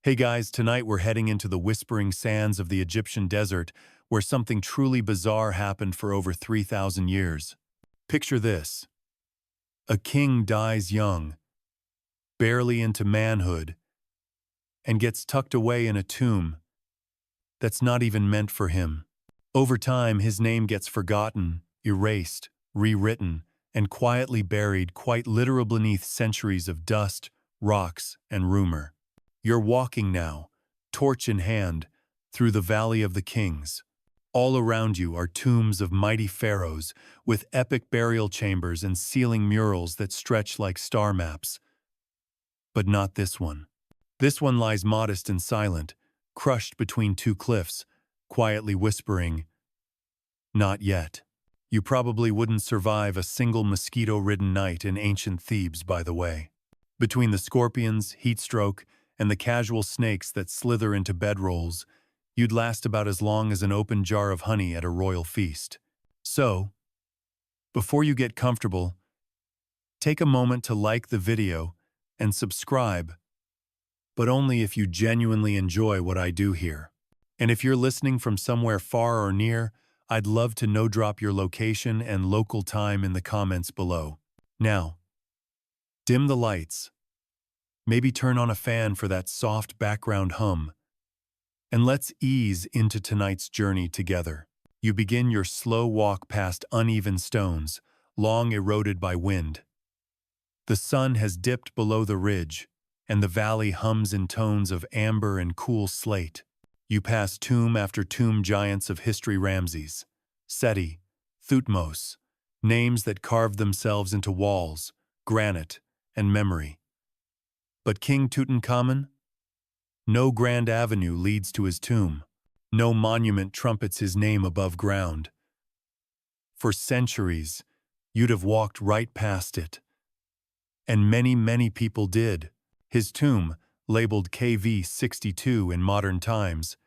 Hey guys, tonight we're heading into the whispering sands of the Egyptian desert where something truly bizarre happened for over 3,000 years. Picture this. A king dies young, barely into manhood, and gets tucked away in a tomb that's not even meant for him. Over time, his name gets forgotten, erased, rewritten, and quietly buried quite literally beneath centuries of dust, rocks, and rumor. You're walking now, torch in hand, through the Valley of the Kings. All around you are tombs of mighty pharaohs with epic burial chambers and ceiling murals that stretch like star maps. But not this one. This one lies modest and silent, crushed between two cliffs, quietly whispering, "Not yet." You probably wouldn't survive a single mosquito-ridden night in ancient Thebes, by the way. Between the scorpions, heat stroke, and the casual snakes that slither into bedrolls, you'd last about as long as an open jar of honey at a royal feast. So, before you get comfortable, take a moment to like the video and subscribe, but only if you genuinely enjoy what I do here. And if you're listening from somewhere far or near, I'd love to drop your location and local time in the comments below. Now, dim the lights. Maybe turn on a fan for that soft background hum. And let's ease into tonight's journey together. You begin your slow walk past uneven stones, long eroded by wind. The sun has dipped below the ridge, and the valley hums in tones of amber and cool slate. You pass tomb after tomb giants of history: Ramses, Seti, Thutmose, names that carved themselves into walls, granite, and memory. But King Tutankhamun? No grand avenue leads to his tomb. No monument trumpets his name above ground. For centuries, you'd have walked right past it. And many people did. His tomb, labeled KV-62 in modern times,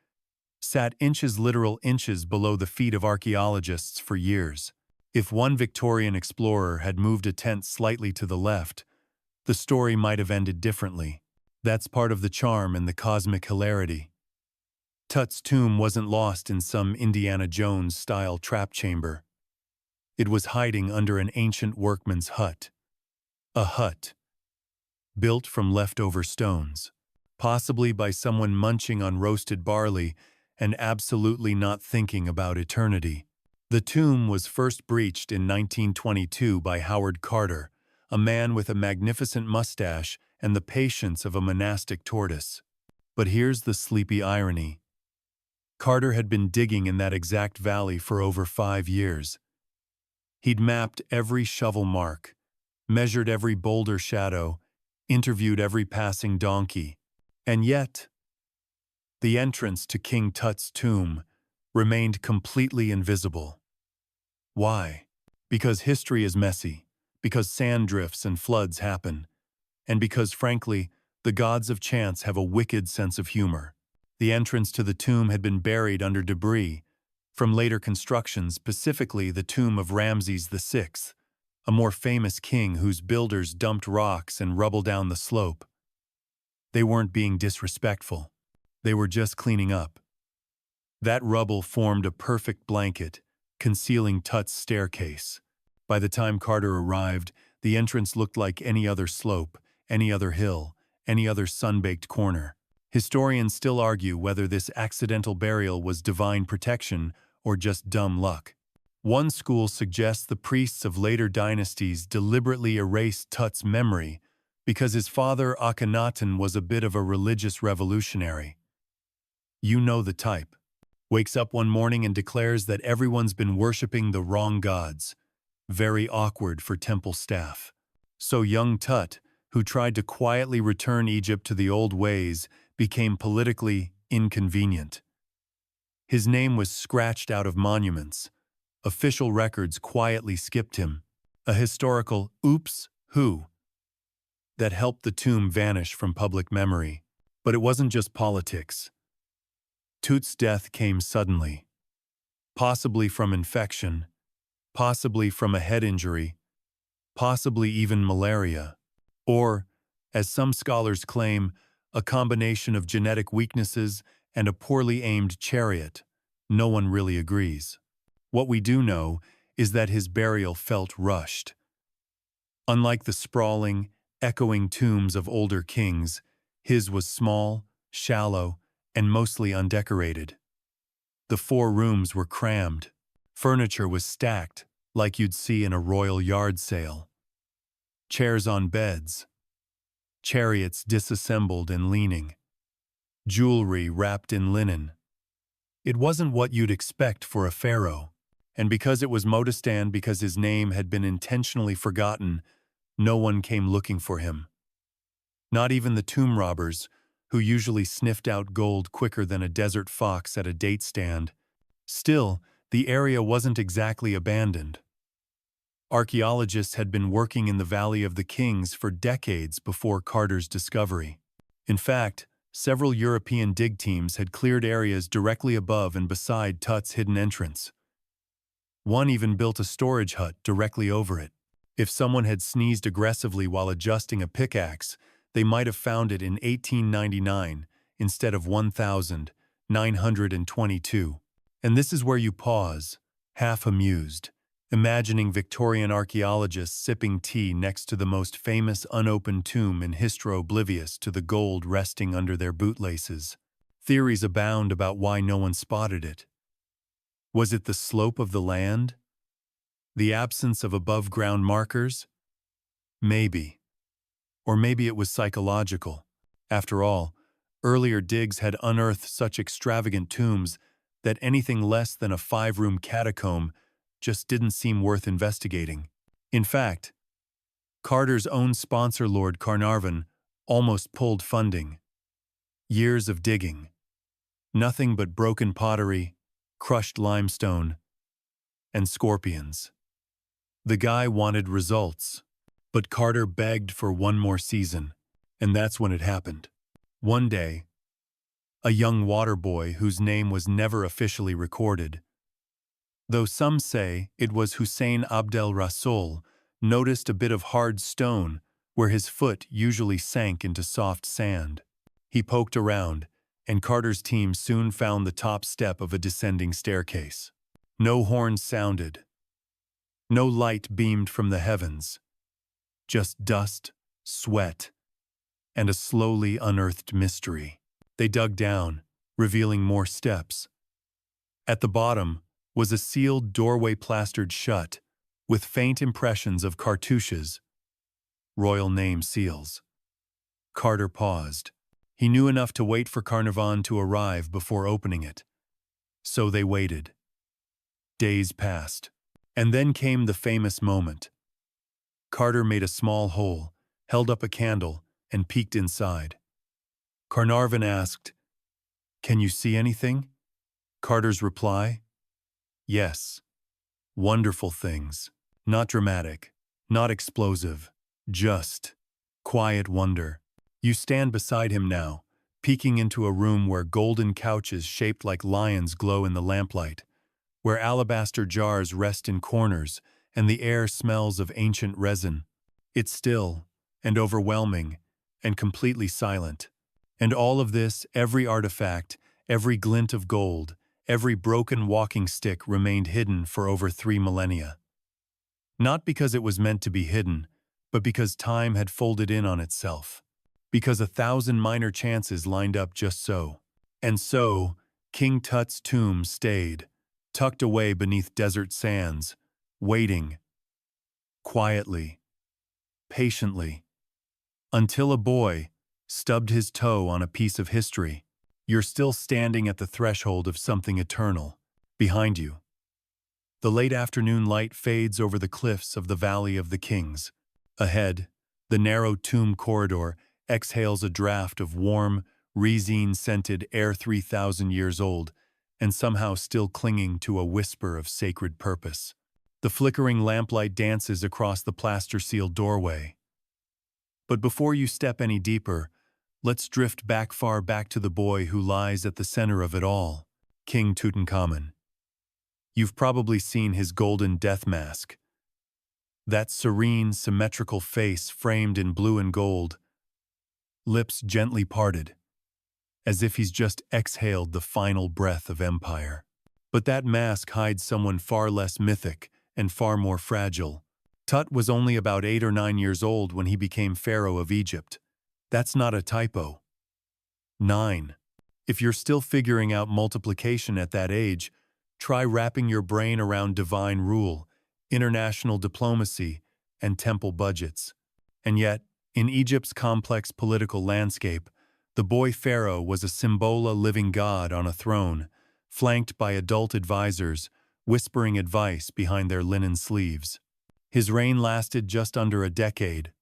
sat literal inches below the feet of archaeologists for years. If one Victorian explorer had moved a tent slightly to the left, the story might have ended differently. That's part of the charm and the cosmic hilarity. Tut's tomb wasn't lost in some Indiana Jones-style trap chamber. It was hiding under an ancient workman's hut. A hut built from leftover stones, possibly by someone munching on roasted barley and absolutely not thinking about eternity. The tomb was first breached in 1922 by Howard Carter, a man with a magnificent mustache and the patience of a monastic tortoise. But here's the sleepy irony. Carter had been digging in that exact valley for over 5 years. He'd mapped every shovel mark, measured every boulder shadow, interviewed every passing donkey, and yet, the entrance to King Tut's tomb remained completely invisible. Why? Because history is messy, because sand drifts and floods happen, and because, frankly, the gods of chance have a wicked sense of humor. The entrance to the tomb had been buried under debris from later constructions, specifically the tomb of Ramses VI, a more famous king whose builders dumped rocks and rubble down the slope. They weren't being disrespectful. They were just cleaning up. That rubble formed a perfect blanket, concealing Tut's staircase. By the time Carter arrived, the entrance looked like any other slope, any other hill, any other sun-baked corner. Historians still argue whether this accidental burial was divine protection or just dumb luck. One school suggests the priests of later dynasties deliberately erased Tut's memory because his father Akhenaten was a bit of a religious revolutionary. You know the type. Wakes up one morning and declares that everyone's been worshipping the wrong gods. Very awkward for temple staff. So young Tut, who tried to quietly return Egypt to the old ways, became politically inconvenient. His name was scratched out of monuments. Official records quietly skipped him. A historical oops, who that helped the tomb vanish from public memory. But it wasn't just politics. Tut's death came suddenly. Possibly from infection, possibly from a head injury, possibly even malaria, or, as some scholars claim, a combination of genetic weaknesses and a poorly aimed chariot. No one really agrees. What we do know is that his burial felt rushed. Unlike the sprawling, echoing tombs of older kings, his was small, shallow, and mostly undecorated. The 4 rooms were crammed. Furniture was stacked, like you'd see in a royal yard sale. Chairs on beds. Chariots disassembled and leaning. Jewelry wrapped in linen. It wasn't what you'd expect for a pharaoh. And because it was Modestan, because his name had been intentionally forgotten, no one came looking for him. Not even the tomb robbers, who usually sniffed out gold quicker than a desert fox at a date stand. Still, the area wasn't exactly abandoned. Archaeologists had been working in the Valley of the Kings for decades before Carter's discovery. In fact, several European dig teams had cleared areas directly above and beside Tut's hidden entrance. One even built a storage hut directly over it. If someone had sneezed aggressively while adjusting a pickaxe, they might have found it in 1899 instead of 1922. And this is where you pause, half amused, imagining Victorian archaeologists sipping tea next to the most famous unopened tomb in history, oblivious to the gold resting under their bootlaces. Theories abound about why no one spotted it. Was it the slope of the land? The absence of above-ground markers? Maybe. Or maybe it was psychological. After all, earlier digs had unearthed such extravagant tombs that anything less than a 5-room catacomb just didn't seem worth investigating. In fact, Carter's own sponsor, Lord Carnarvon, almost pulled funding. Years of digging. Nothing but broken pottery, crushed limestone, and scorpions. The guy wanted results, but Carter begged for one more season, and that's when it happened. One day, a young water boy whose name was never officially recorded, though some say it was Hussein Abdel Rasoul, noticed a bit of hard stone where his foot usually sank into soft sand. He poked around, and Carter's team soon found the top step of a descending staircase. No horns sounded. No light beamed from the heavens. Just dust, sweat, and a slowly unearthed mystery. They dug down, revealing more steps. At the bottom was a sealed doorway plastered shut, with faint impressions of cartouches, royal name seals. Carter paused. He knew enough to wait for Carnarvon to arrive before opening it. So they waited. Days passed. And then came the famous moment. Carter made a small hole, held up a candle, and peeked inside. Carnarvon asked, "Can you see anything?" Carter's reply, "Yes. Wonderful things. Not dramatic, not explosive, just quiet wonder." You stand beside him now, peeking into a room where golden couches shaped like lions glow in the lamplight, where alabaster jars rest in corners and the air smells of ancient resin. It's still and overwhelming and completely silent. And all of this, every artifact, every glint of gold, every broken walking stick remained hidden for over 3 millennia. Not because it was meant to be hidden, but because time had folded in on itself. Because 1,000 minor chances lined up just so. And so, King Tut's tomb stayed, tucked away beneath desert sands, waiting, quietly, patiently, until a boy stubbed his toe on a piece of history. You're still standing at the threshold of something eternal. Behind you, the late afternoon light fades over the cliffs of the Valley of the Kings. Ahead, the narrow tomb corridor exhales a draft of warm, resin-scented air 3,000 years old, and somehow still clinging to a whisper of sacred purpose. The flickering lamplight dances across the plaster-sealed doorway. But before you step any deeper, let's drift far back to the boy who lies at the center of it all, King Tutankhamun. You've probably seen his golden death mask. That serene, symmetrical face framed in blue and gold, lips gently parted, as if he's just exhaled the final breath of empire. But that mask hides someone far less mythic and far more fragile. Tut was only about 8 or 9 years old when he became pharaoh of Egypt. That's not a typo. 9. If you're still figuring out multiplication at that age, try wrapping your brain around divine rule, international diplomacy, and temple budgets. And yet, in Egypt's complex political landscape, the boy pharaoh was a Symbola living god on a throne, flanked by adult advisors, whispering advice behind their linen sleeves. His reign lasted just under a decade,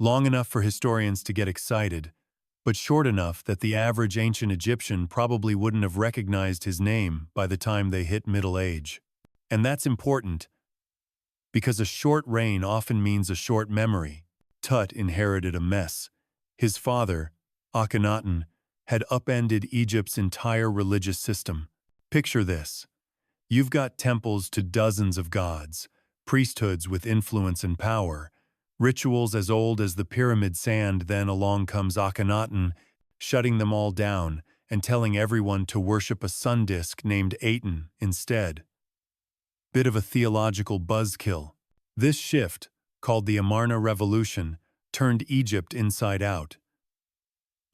long enough for historians to get excited, but short enough that the average ancient Egyptian probably wouldn't have recognized his name by the time they hit middle age. And that's important, because a short reign often means a short memory. Tut inherited a mess. His father, Akhenaten, had upended Egypt's entire religious system. Picture this. You've got temples to dozens of gods, priesthoods with influence and power, rituals as old as the pyramid sand. Then along comes Akhenaten, shutting them all down and telling everyone to worship a sun disk named Aten instead. Bit of a theological buzzkill. This shift, called the Amarna Revolution, turned Egypt inside out.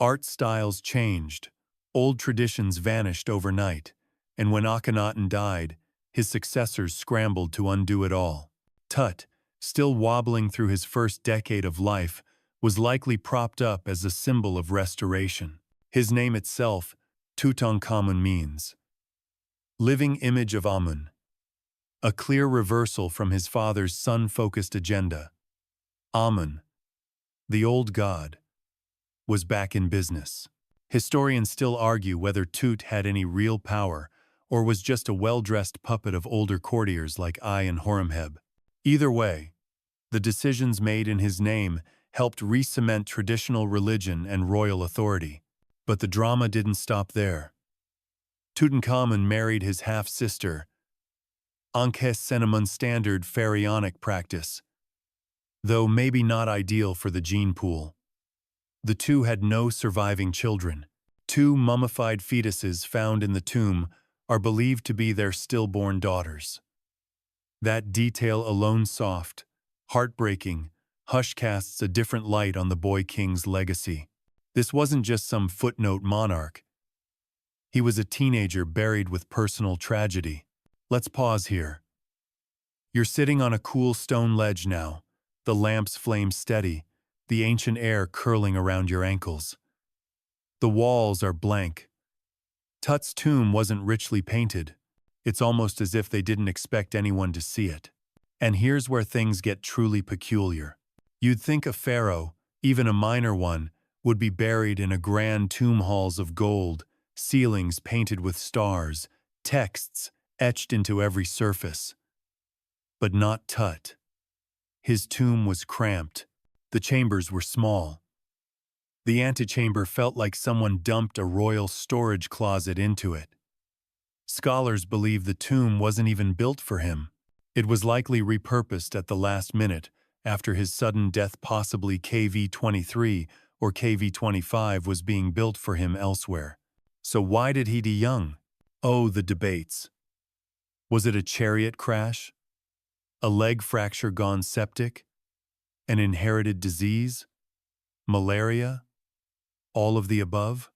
Art styles changed, old traditions vanished overnight, and when Akhenaten died, his successors scrambled to undo it all. Tut, still wobbling through his first decade of life, was likely propped up as a symbol of restoration. His name itself, Tutankhamun, means living image of Amun, a clear reversal from his father's sun-focused agenda. Amun, the old god, was back in business. Historians still argue whether Tut had any real power or was just a well-dressed puppet of older courtiers like Ai and Horemheb. Either way, the decisions made in his name helped re-cement traditional religion and royal authority. But the drama didn't stop there. Tutankhamun married his half-sister, Ankhesenemun's standard pharaonic practice, though maybe not ideal for the gene pool. The two had no surviving children. 2 mummified fetuses found in the tomb are believed to be their stillborn daughters. That detail alone, soft, heartbreaking, casts a different light on the boy king's legacy. This wasn't just some footnote monarch. He was a teenager buried with personal tragedy. Let's pause here. You're sitting on a cool stone ledge now, the lamp's flame steady, the ancient air curling around your ankles. The walls are blank. Tut's tomb wasn't richly painted. It's almost as if they didn't expect anyone to see it. And here's where things get truly peculiar. You'd think a pharaoh, even a minor one, would be buried in a grand tomb halls of gold, ceilings painted with stars, texts etched into every surface. But not Tut. His tomb was cramped. The chambers were small. The antechamber felt like someone dumped a royal storage closet into it. Scholars believe the tomb wasn't even built for him. It was likely repurposed at the last minute, after his sudden death. Possibly KV-23 or KV-25 was being built for him elsewhere. So why did he die young? Oh, the debates. Was it a chariot crash? A leg fracture gone septic? An inherited disease? Malaria? All of the above?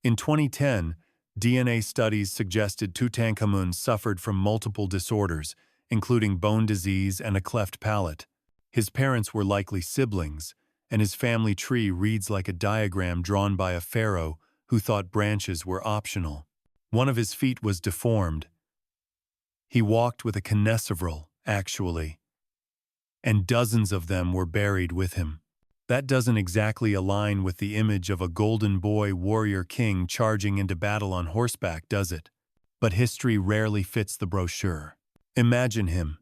In 2010, DNA studies suggested Tutankhamun suffered from multiple disorders, including bone disease and a cleft palate. His parents were likely siblings, and his family tree reads like a diagram drawn by a pharaoh who thought branches were optional. One of his feet was deformed. He walked with a kinesivril, actually, and dozens of them were buried with him. That doesn't exactly align with the image of a golden boy warrior king charging into battle on horseback, does it? But history rarely fits the brochure. Imagine him,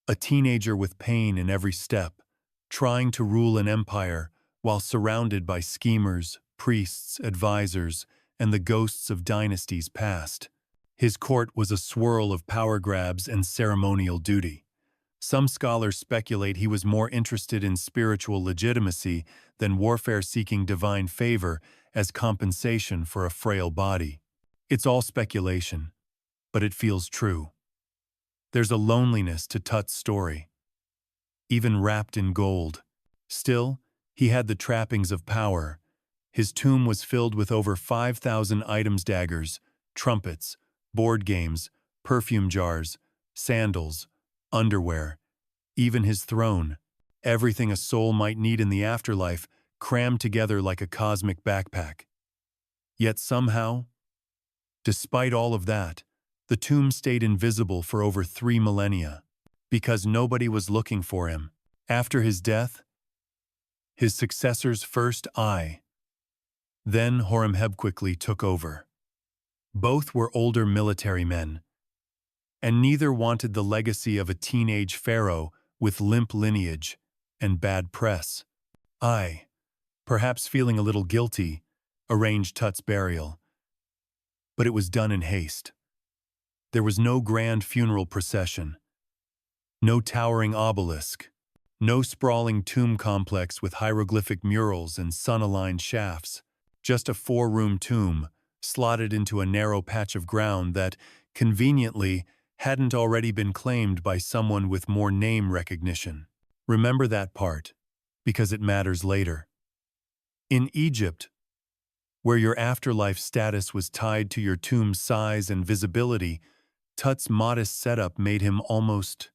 a teenager with pain in every step, trying to rule an empire while surrounded by schemers, priests, advisors, and the ghosts of dynasties past. His court was a swirl of power grabs and ceremonial duty. Some scholars speculate he was more interested in spiritual legitimacy than warfare, seeking divine favor as compensation for a frail body. It's all speculation, but it feels true. There's a loneliness to Tut's story, even wrapped in gold. Still, he had the trappings of power. His tomb was filled with over 5,000 items: daggers, trumpets, board games, perfume jars, sandals, underwear, even his throne. Everything a soul might need in the afterlife, crammed together like a cosmic backpack. Yet somehow, despite all of that, the tomb stayed invisible for over 3 millennia, because nobody was looking for him. After his death, his successor's first eye, then Horemheb, quickly took over. Both were older military men, and neither wanted the legacy of a teenage pharaoh with limp lineage and bad press. I, perhaps feeling a little guilty, arranged Tut's burial, but it was done in haste. There was no grand funeral procession, no towering obelisk, no sprawling tomb complex with hieroglyphic murals and sun-aligned shafts, just a 4-room tomb slotted into a narrow patch of ground that, conveniently, hadn't already been claimed by someone with more name recognition. Remember that part, because it matters later. In Egypt, where your afterlife status was tied to your tomb's size and visibility, Tut's modest setup made him almost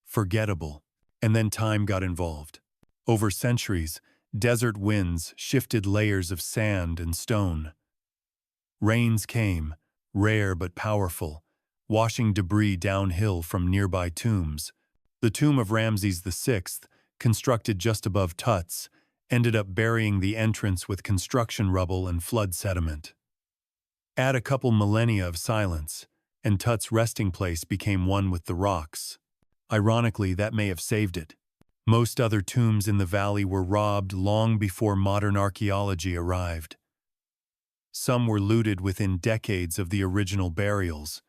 forgettable. And then time got involved. Over centuries, desert winds shifted layers of sand and stone. Rains came, rare but powerful, washing debris downhill from nearby tombs. The tomb of Ramses VI, constructed just above Tut's, ended up burying the entrance with construction rubble and flood sediment. Add a couple millennia of silence, and Tut's resting place became one with the rocks. Ironically, that may have saved it. Most other tombs in the valley were robbed long before modern archaeology arrived. Some were looted within decades of the original burials.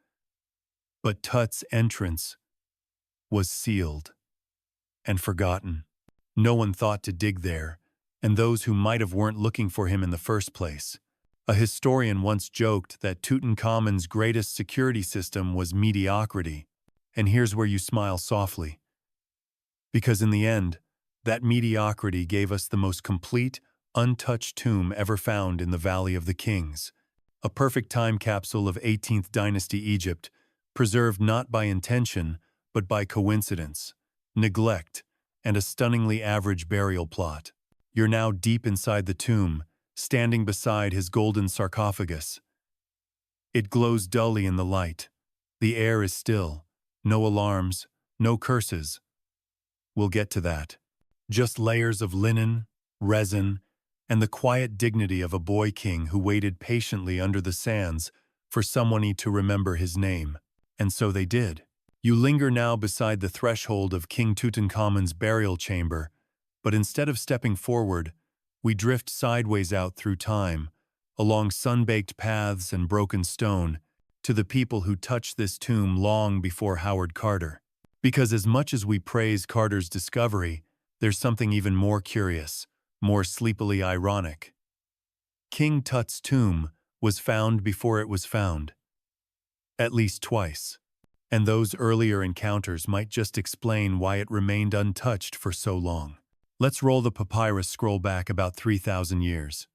But Tut's entrance was sealed and forgotten. No one thought to dig there, and those who might have weren't looking for him in the first place. A historian once joked that Tutankhamun's greatest security system was mediocrity. And here's where you smile softly. Because in the end, that mediocrity gave us the most complete, untouched tomb ever found in the Valley of the Kings. A perfect time capsule of 18th dynasty Egypt, preserved not by intention, but by coincidence, neglect, and a stunningly average burial plot. You're now deep inside the tomb, standing beside his golden sarcophagus. It glows dully in the light. The air is still. No alarms, no curses. We'll get to that. Just layers of linen, resin, and the quiet dignity of a boy king who waited patiently under the sands for someone to remember his name. And so they did. You linger now beside the threshold of King Tutankhamun's burial chamber, but instead of stepping forward, we drift sideways out through time, along sun-baked paths and broken stone, to the people who touched this tomb long before Howard Carter. Because as much as we praise Carter's discovery, there's something even more curious, more sleepily ironic. King Tut's tomb was found before it was found. At least twice. And those earlier encounters might just explain why it remained untouched for so long. Let's roll the papyrus scroll back about 3,000 years.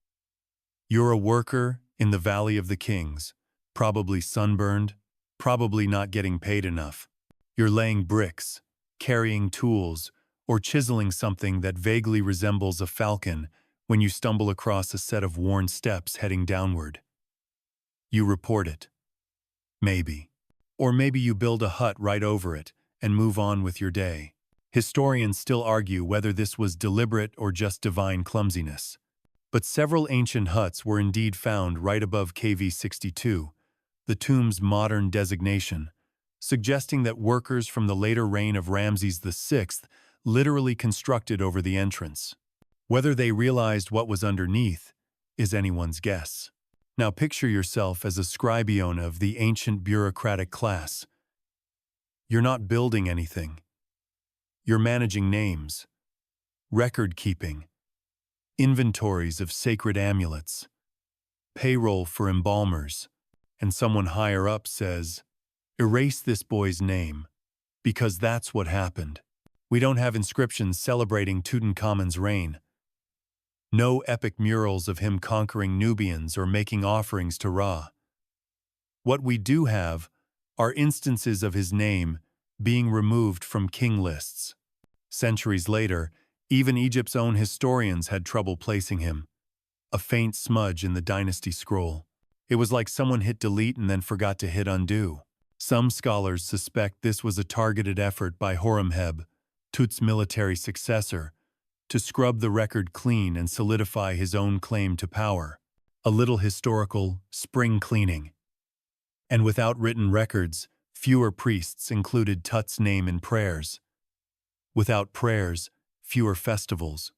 You're a worker in the Valley of the Kings, probably sunburned, probably not getting paid enough. You're laying bricks, carrying tools, or chiseling something that vaguely resembles a falcon when you stumble across a set of worn steps heading downward. You report it. Maybe. Or maybe you build a hut right over it and move on with your day. Historians still argue whether this was deliberate or just divine clumsiness. But several ancient huts were indeed found right above KV-62, the tomb's modern designation, suggesting that workers from the later reign of Ramses VI literally constructed over the entrance. Whether they realized what was underneath is anyone's guess. Now picture yourself as a scribeone of the ancient bureaucratic class. You're not building anything. You're managing names, record keeping, inventories of sacred amulets, payroll for embalmers, and someone higher up says, "Erase this boy's name," because that's what happened. We don't have inscriptions celebrating Tutankhamun's reign. No epic murals of him conquering Nubians or making offerings to Ra. What we do have are instances of his name being removed from king lists. Centuries later, even Egypt's own historians had trouble placing him. A faint smudge in the dynasty scroll. It was like someone hit delete and then forgot to hit undo. Some scholars suspect this was a targeted effort by Horemheb, Tut's military successor, to scrub the record clean and solidify his own claim to power. A little historical spring cleaning. And without written records, fewer priests included Tut's name in prayers. Without prayers, fewer festivals.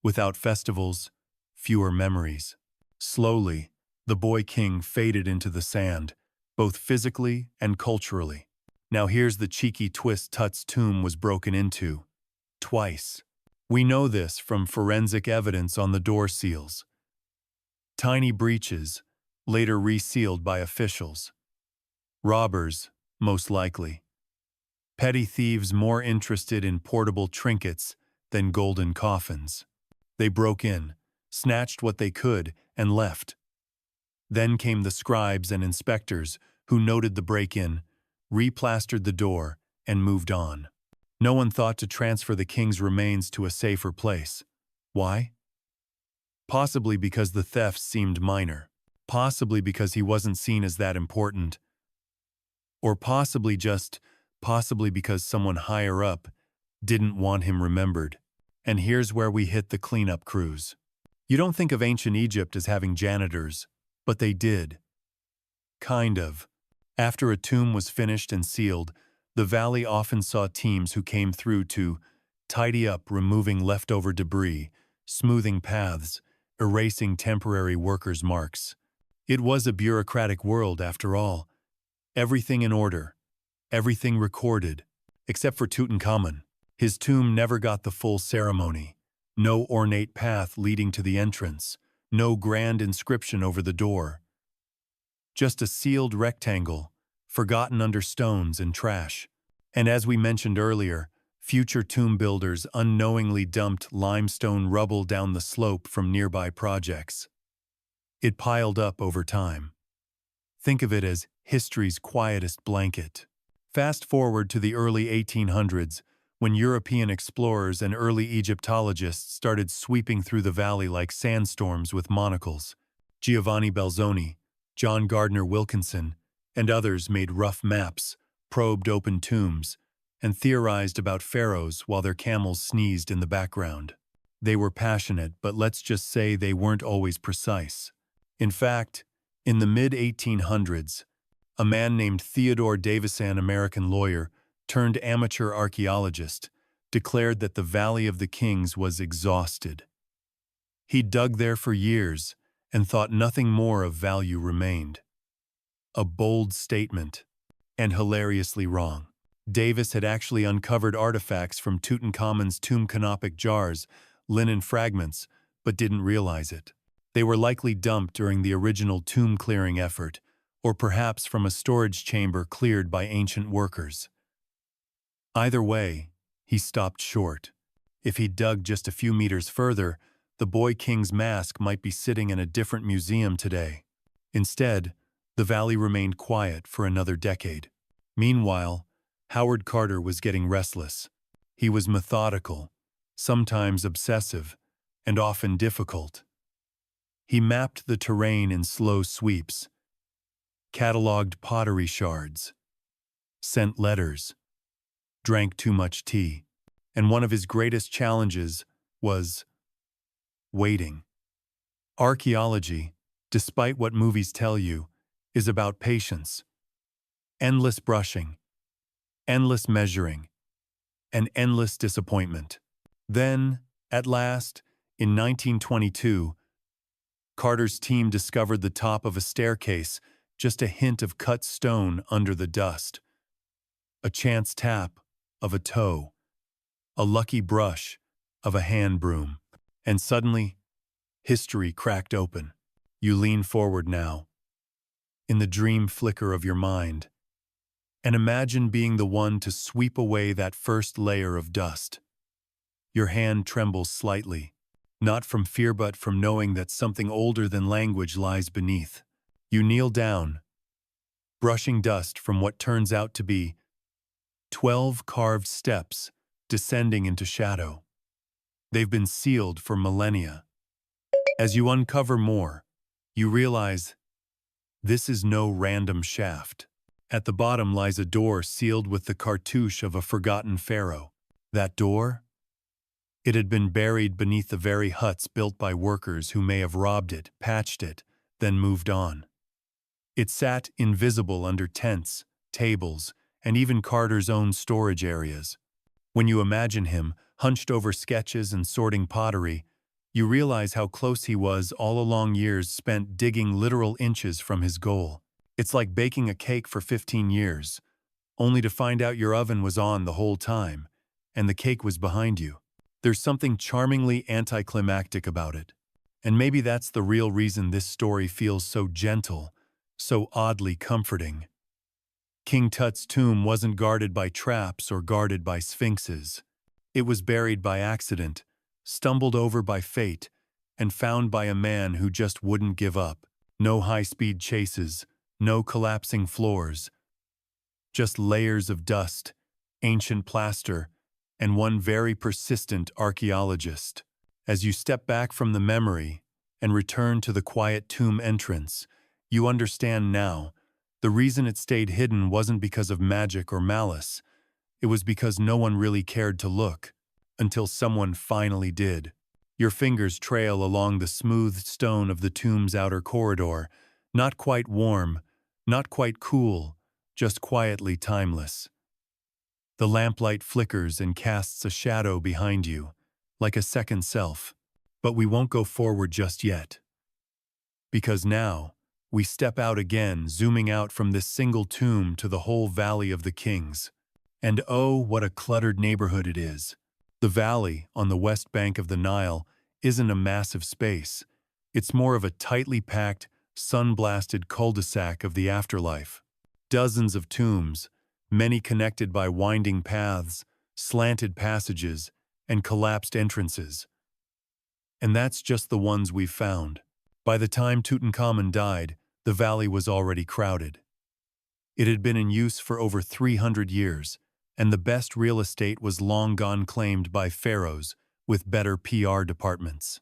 Without festivals, fewer memories. Slowly, the boy king faded into the sand, both physically and culturally. Now here's the cheeky twist: Tut's tomb was broken into. Twice. We know this from forensic evidence on the door seals. Tiny breaches, later resealed by officials. Robbers, most likely. Petty thieves more interested in portable trinkets than golden coffins. They broke in, snatched what they could, and left. Then came the scribes and inspectors who noted the break-in, replastered the door, and moved on. No one thought to transfer the king's remains to a safer place. Why? Possibly because the thefts seemed minor. Possibly because he wasn't seen as that important. Or possibly because someone higher up didn't want him remembered. And here's where we hit the cleanup crews. You don't think of ancient Egypt as having janitors, but they did. Kind of. After a tomb was finished and sealed, the valley often saw teams who came through to tidy up, removing leftover debris, smoothing paths, erasing temporary workers' marks. It was a bureaucratic world, after all. Everything in order, everything recorded, except for Tutankhamun. His tomb never got the full ceremony. No ornate path leading to the entrance, no grand inscription over the door. Just a sealed rectangle, forgotten under stones and trash. And as we mentioned earlier, future tomb builders unknowingly dumped limestone rubble down the slope from nearby projects. It piled up over time. Think of it as history's quietest blanket. Fast forward to the early 1800s, when European explorers and early Egyptologists started sweeping through the valley like sandstorms with monocles. Giovanni Belzoni, John Gardner Wilkinson, and others made rough maps, probed open tombs, and theorized about pharaohs while their camels sneezed in the background. They were passionate, but let's just say they weren't always precise. In fact, in the mid-1800s, a man named Theodore Davison, American lawyer, turned amateur archaeologist, declared that the Valley of the Kings was exhausted. He dug there for years and thought nothing more of value remained. A bold statement, and hilariously wrong. Davis had actually uncovered artifacts from Tutankhamun's tomb, canopic jars, linen fragments, but didn't realize it. They were likely dumped during the original tomb clearing effort, or perhaps from a storage chamber cleared by ancient workers. Either way, he stopped short. If he dug just a few meters further, the boy king's mask might be sitting in a different museum today. Instead, the valley remained quiet for another decade. Meanwhile, Howard Carter was getting restless. He was methodical, sometimes obsessive, and often difficult. He mapped the terrain in slow sweeps, cataloged pottery shards, sent letters, drank too much tea, and one of his greatest challenges was waiting. Archaeology, despite what movies tell you, is about patience, endless brushing, endless measuring, and endless disappointment. Then, at last, in 1922, Carter's team discovered the top of a staircase, just a hint of cut stone under the dust. A chance tap of a toe, a lucky brush of a hand broom. And suddenly, history cracked open. You lean forward now, in the dream flicker of your mind, and imagine being the one to sweep away that first layer of dust. Your hand trembles slightly, not from fear but from knowing that something older than language lies beneath. You kneel down, brushing dust from what turns out to be 12 carved steps descending into shadow. They've been sealed for millennia. As you uncover more, you realize this is no random shaft. At the bottom lies a door sealed with the cartouche of a forgotten pharaoh. That door? It had been buried beneath the very huts built by workers who may have robbed it, patched it, then moved on. It sat invisible under tents, tables, and even Carter's own storage areas. When you imagine him, hunched over sketches and sorting pottery, you realize how close he was all along, years spent digging literal inches from his goal. It's like baking a cake for 15 years, only to find out your oven was on the whole time, and the cake was behind you. There's something charmingly anticlimactic about it. And maybe that's the real reason this story feels so gentle, so oddly comforting. King Tut's tomb wasn't guarded by traps or guarded by sphinxes. It was buried by accident, stumbled over by fate, and found by a man who just wouldn't give up. No high-speed chases, no collapsing floors. Just layers of dust, ancient plaster, and one very persistent archaeologist. As you step back from the memory and return to the quiet tomb entrance, you understand now, the reason it stayed hidden wasn't because of magic or malice. It was because no one really cared to look, until someone finally did. Your fingers trail along the smooth stone of the tomb's outer corridor, not quite warm, not quite cool, just quietly timeless. The lamplight flickers and casts a shadow behind you, like a second self. But we won't go forward just yet. Because now, we step out again, zooming out from this single tomb to the whole Valley of the Kings. And oh, what a cluttered neighborhood it is. The valley, on the west bank of the Nile, isn't a massive space. It's more of a tightly packed, sun-blasted cul-de-sac of the afterlife. Dozens of tombs, many connected by winding paths, slanted passages, and collapsed entrances. And that's just the ones we've found. By the time Tutankhamun died, the valley was already crowded. It had been in use for over 300 years, and the best real estate was long gone claimed by pharaohs with better PR departments.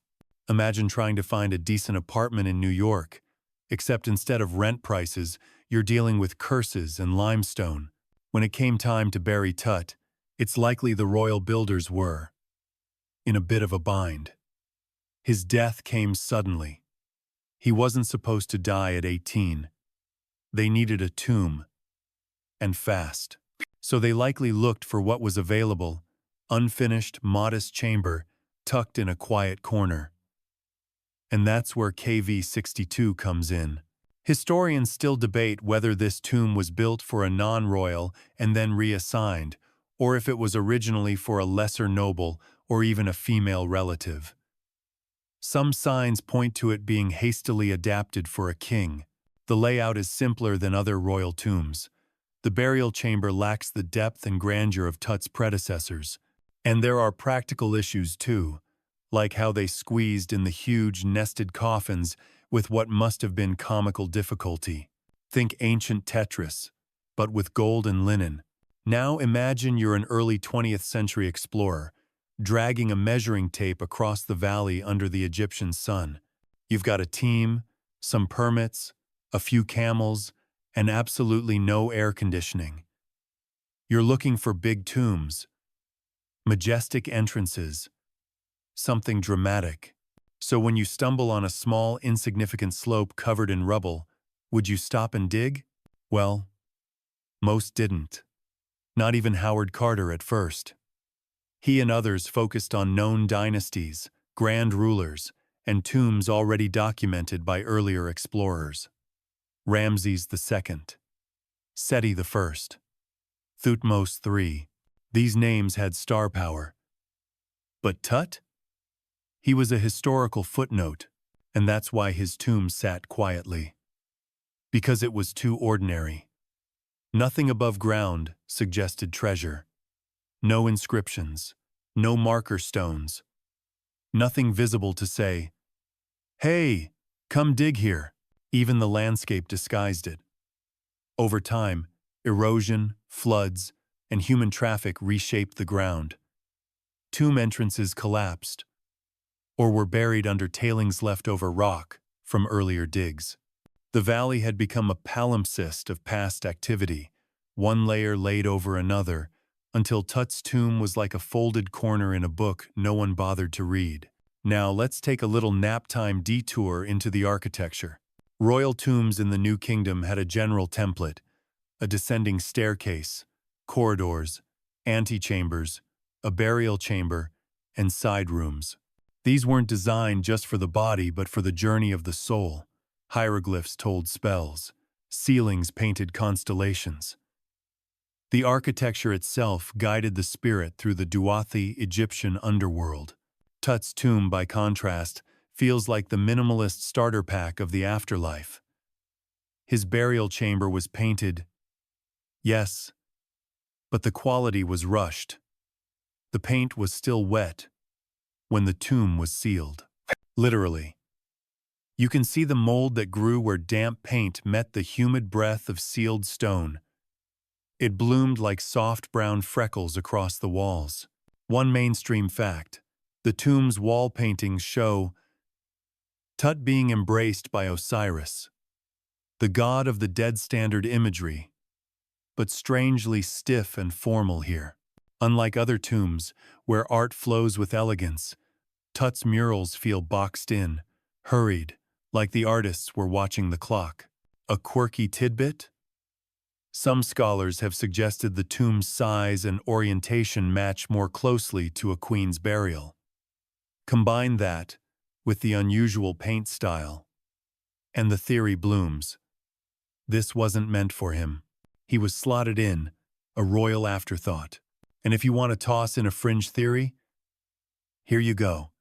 Imagine trying to find a decent apartment in New York, except instead of rent prices, you're dealing with curses and limestone. When it came time to bury Tut, it's likely the royal builders were in a bit of a bind. His death came suddenly. He wasn't supposed to die at 18. They needed a tomb, and fast. So they likely looked for what was available, unfinished, modest chamber, tucked in a quiet corner. And that's where KV-62 comes in. Historians still debate whether this tomb was built for a non-royal and then reassigned, or if it was originally for a lesser noble or even a female relative. Some signs point to it being hastily adapted for a king. The layout is simpler than other royal tombs. The burial chamber lacks the depth and grandeur of Tut's predecessors. And there are practical issues too, like how they squeezed in the huge nested coffins with what must have been comical difficulty. Think ancient Tetris, but with gold and linen. Now imagine you're an early 20th century explorer, dragging a measuring tape across the valley under the Egyptian sun. You've got a team, some permits, a few camels, and absolutely no air conditioning. You're looking for big tombs, majestic entrances, something dramatic. So when you stumble on a small, insignificant slope covered in rubble, would you stop and dig? Well, most didn't. Not even Howard Carter at first. He and others focused on known dynasties, grand rulers, and tombs already documented by earlier explorers. Ramses II, Seti I, Thutmose III. These names had star power. But Tut? He was a historical footnote, and that's why his tomb sat quietly. Because it was too ordinary. Nothing above ground suggested treasure. No inscriptions, no marker stones. Nothing visible to say, "Hey, come dig here." Even the landscape disguised it. Over time, erosion, floods, and human traffic reshaped the ground. Tomb entrances collapsed, or were buried under tailings left over rock from earlier digs. The valley had become a palimpsest of past activity, one layer laid over another, until Tut's tomb was like a folded corner in a book no one bothered to read. Now let's take a little nap-time detour into the architecture. Royal tombs in the New Kingdom had a general template: a descending staircase, corridors, antechambers, a burial chamber, and side rooms. These weren't designed just for the body but for the journey of the soul. Hieroglyphs told spells, ceilings painted constellations. The architecture itself guided the spirit through the Duathi Egyptian underworld. Tut's tomb, by contrast, feels like the minimalist starter pack of the afterlife. His burial chamber was painted, yes, but the quality was rushed. The paint was still wet when the tomb was sealed. Literally. You can see the mold that grew where damp paint met the humid breath of sealed stone. It bloomed like soft brown freckles across the walls. One mainstream fact: the tomb's wall paintings show Tut being embraced by Osiris, the god of the dead. Standard imagery, but strangely stiff and formal here. Unlike other tombs, where art flows with elegance, Tut's murals feel boxed in, hurried, like the artists were watching the clock. A quirky tidbit? Some scholars have suggested the tomb's size and orientation match more closely to a queen's burial. Combine that with the unusual paint style, and the theory blooms. This wasn't meant for him. He was slotted in, a royal afterthought. And if you want to toss in a fringe theory, here you go.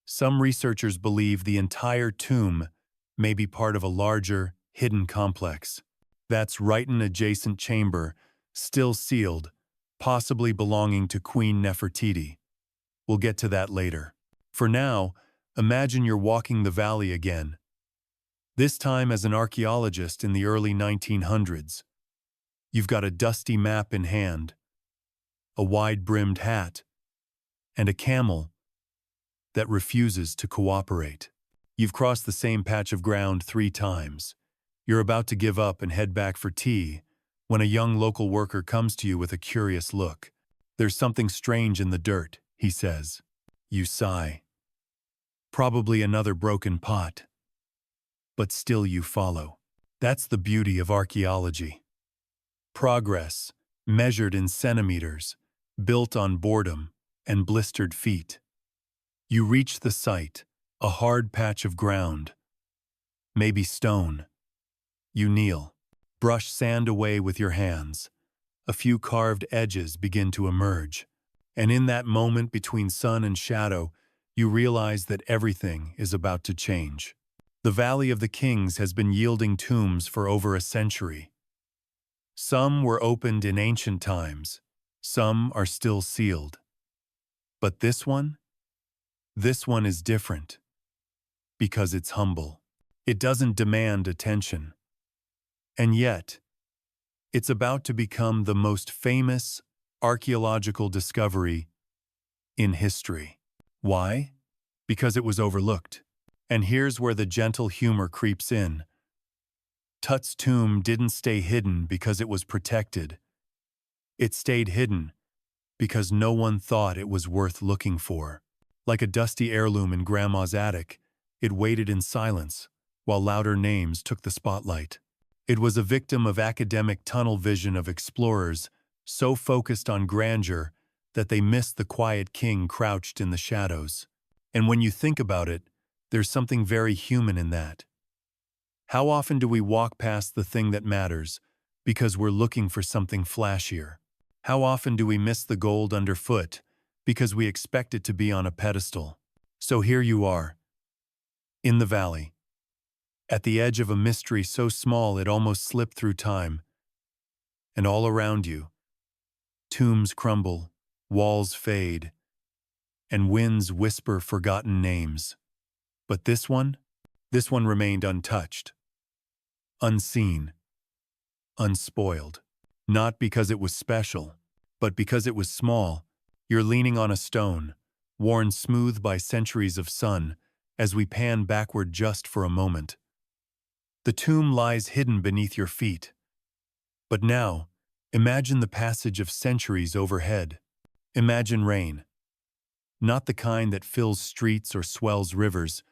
Some researchers believe the entire tomb may be part of a larger, hidden complex. That's right, an adjacent chamber, still sealed, possibly belonging to Queen Nefertiti. We'll get to that later. For now, imagine you're walking the valley again. This time as an archaeologist in the early 1900s. You've got a dusty map in hand, a wide-brimmed hat, and a camel that refuses to cooperate. You've crossed the same patch of ground 3 times. You're about to give up and head back for tea when a young local worker comes to you with a curious look. "There's something strange in the dirt," he says. You sigh. Probably another broken pot. But still you follow. That's the beauty of archaeology. Progress, measured in centimeters, built on boredom and blistered feet. You reach the site, a hard patch of ground, maybe stone. You kneel, brush sand away with your hands. A few carved edges begin to emerge, and in that moment between sun and shadow, you realize that everything is about to change. The Valley of the Kings has been yielding tombs for over a century. Some were opened in ancient times, some are still sealed. But this one is different, because it's humble. It doesn't demand attention. And yet, it's about to become the most famous archaeological discovery in history. Why? Because it was overlooked. And here's where the gentle humor creeps in. Tut's tomb didn't stay hidden because it was protected. It stayed hidden because no one thought it was worth looking for. Like a dusty heirloom in Grandma's attic, it waited in silence while louder names took the spotlight. It was a victim of academic tunnel vision of explorers, so focused on grandeur that they missed the quiet king crouched in the shadows. And when you think about it, there's something very human in that. How often do we walk past the thing that matters because we're looking for something flashier? How often do we miss the gold underfoot because we expect it to be on a pedestal. So here you are, in the valley, at the edge of a mystery so small it almost slipped through time, and all around you, tombs crumble, walls fade, and winds whisper forgotten names. But this one remained untouched, unseen, unspoiled. Not because it was special, but because it was small. You're leaning on a stone, worn smooth by centuries of sun, as we pan backward just for a moment. The tomb lies hidden beneath your feet. But now, imagine the passage of centuries overhead. Imagine rain. Not the kind that fills streets or swells rivers,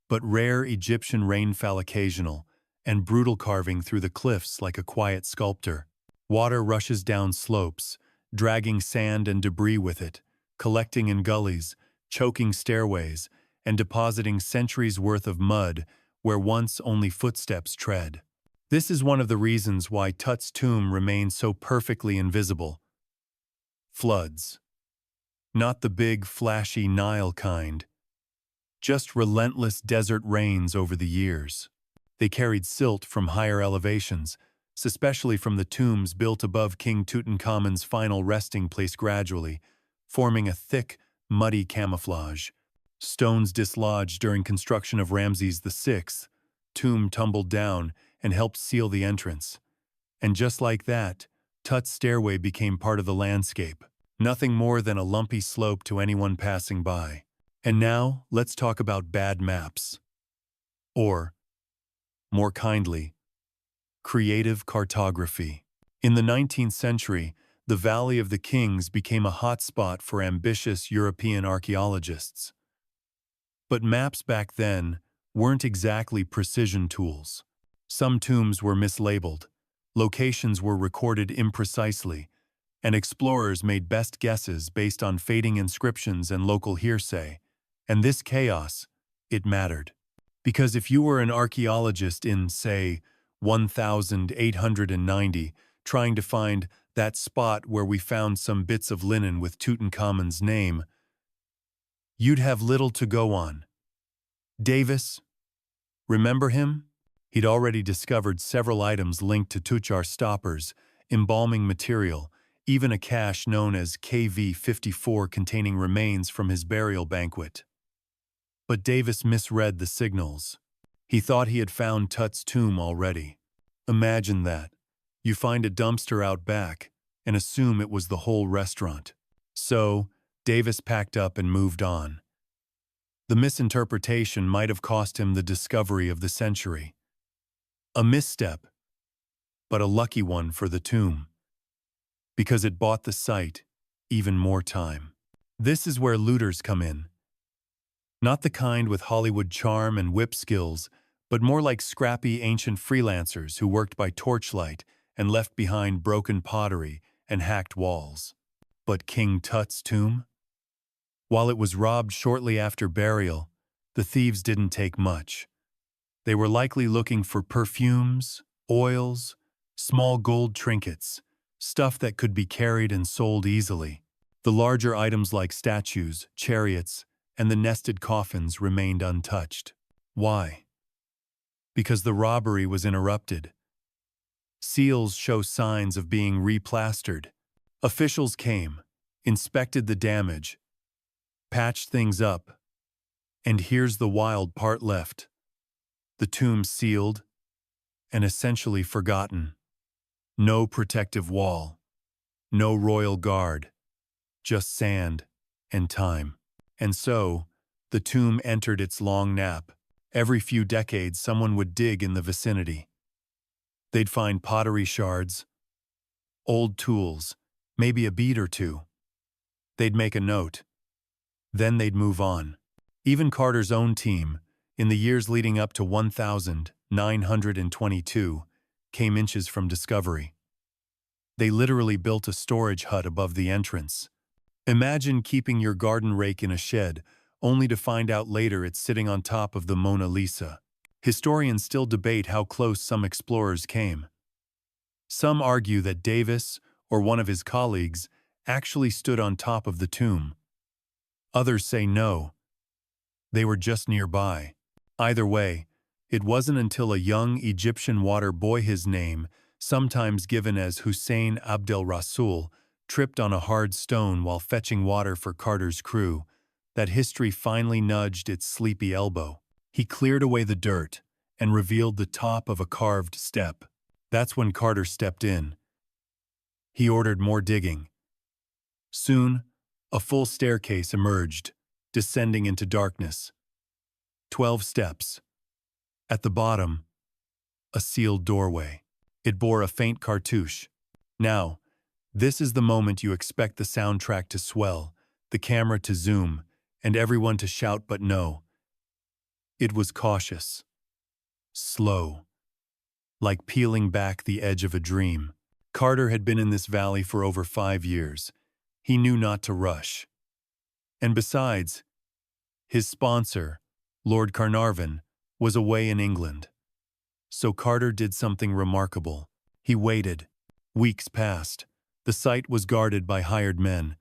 but rare Egyptian rainfall occasional, and brutal carving through the cliffs like a quiet sculptor. Water rushes down slopes, dragging sand and debris with it, collecting in gullies, choking stairways, and depositing centuries' worth of mud where once only footsteps tread. This is one of the reasons why Tut's tomb remains so perfectly invisible. Floods. Not the big, flashy Nile kind. Just relentless desert rains over the years. They carried silt from higher elevations, especially from the tombs built above King Tutankhamun's final resting place gradually, forming a thick, muddy camouflage. Stones dislodged during construction of Ramses VI, tomb tumbled down and helped seal the entrance. And just like that, Tut's stairway became part of the landscape, nothing more than a lumpy slope to anyone passing by. And now, let's talk about bad maps. Or, more kindly, creative cartography. In the 19th century, the Valley of the Kings became a hotspot for ambitious European archaeologists. But maps back then weren't exactly precision tools. Some tombs were mislabeled, locations were recorded imprecisely, and explorers made best guesses based on fading inscriptions and local hearsay. And this chaos, it mattered. Because if you were an archaeologist in, say, 1890, trying to find that spot where we found some bits of linen with Tutankhamun's name, you'd have little to go on. Davis, remember him? He'd already discovered several items linked to Tuchar stoppers, embalming material, even a cache known as KV-54 containing remains from his burial banquet. But Davis misread the signals. He thought he had found Tut's tomb already. Imagine that. You find a dumpster out back and assume it was the whole restaurant. So, Davis packed up and moved on. The misinterpretation might have cost him the discovery of the century. A misstep, but a lucky one for the tomb, because it bought the site even more time. This is where looters come in. Not the kind with Hollywood charm and whip skills, but more like scrappy ancient freelancers who worked by torchlight and left behind broken pottery and hacked walls. But King Tut's tomb? While it was robbed shortly after burial, the thieves didn't take much. They were likely looking for perfumes, oils, small gold trinkets, stuff that could be carried and sold easily. The larger items like statues, chariots, and the nested coffins remained untouched. Why? Because the robbery was interrupted. Seals show signs of being replastered. Officials came, inspected the damage, patched things up, and here's the wild part left. The tomb sealed and essentially forgotten. No protective wall, no royal guard, just sand and time. And so, the tomb entered its long nap. Every few decades, someone would dig in the vicinity. They'd find pottery shards, old tools, maybe a bead or two. They'd make a note. Then they'd move on. Even Carter's own team, in the years leading up to 1922, came inches from discovery. They literally built a storage hut above the entrance. Imagine keeping your garden rake in a shed, only to find out later it's sitting on top of the Mona Lisa. Historians still debate how close some explorers came. Some argue that Davis, or one of his colleagues, actually stood on top of the tomb, Others say no, they were just nearby. Either way, it wasn't until a young Egyptian water boy, his name, sometimes given as Hussein Abdel Rasul, tripped on a hard stone while fetching water for Carter's crew, that history finally nudged its sleepy elbow. He cleared away the dirt and revealed the top of a carved step. That's when Carter stepped in. He ordered more digging. Soon, a full staircase emerged, descending into darkness. 12 steps. At the bottom, a sealed doorway. It bore a faint cartouche. Now, this is the moment you expect the soundtrack to swell, the camera to zoom, and everyone to shout, but no. It was cautious. Slow. Like peeling back the edge of a dream. Carter had been in this valley for over 5 years. He knew not to rush. And besides, his sponsor, Lord Carnarvon, was away in England. So Carter did something remarkable. He waited. Weeks passed. The site was guarded by hired men.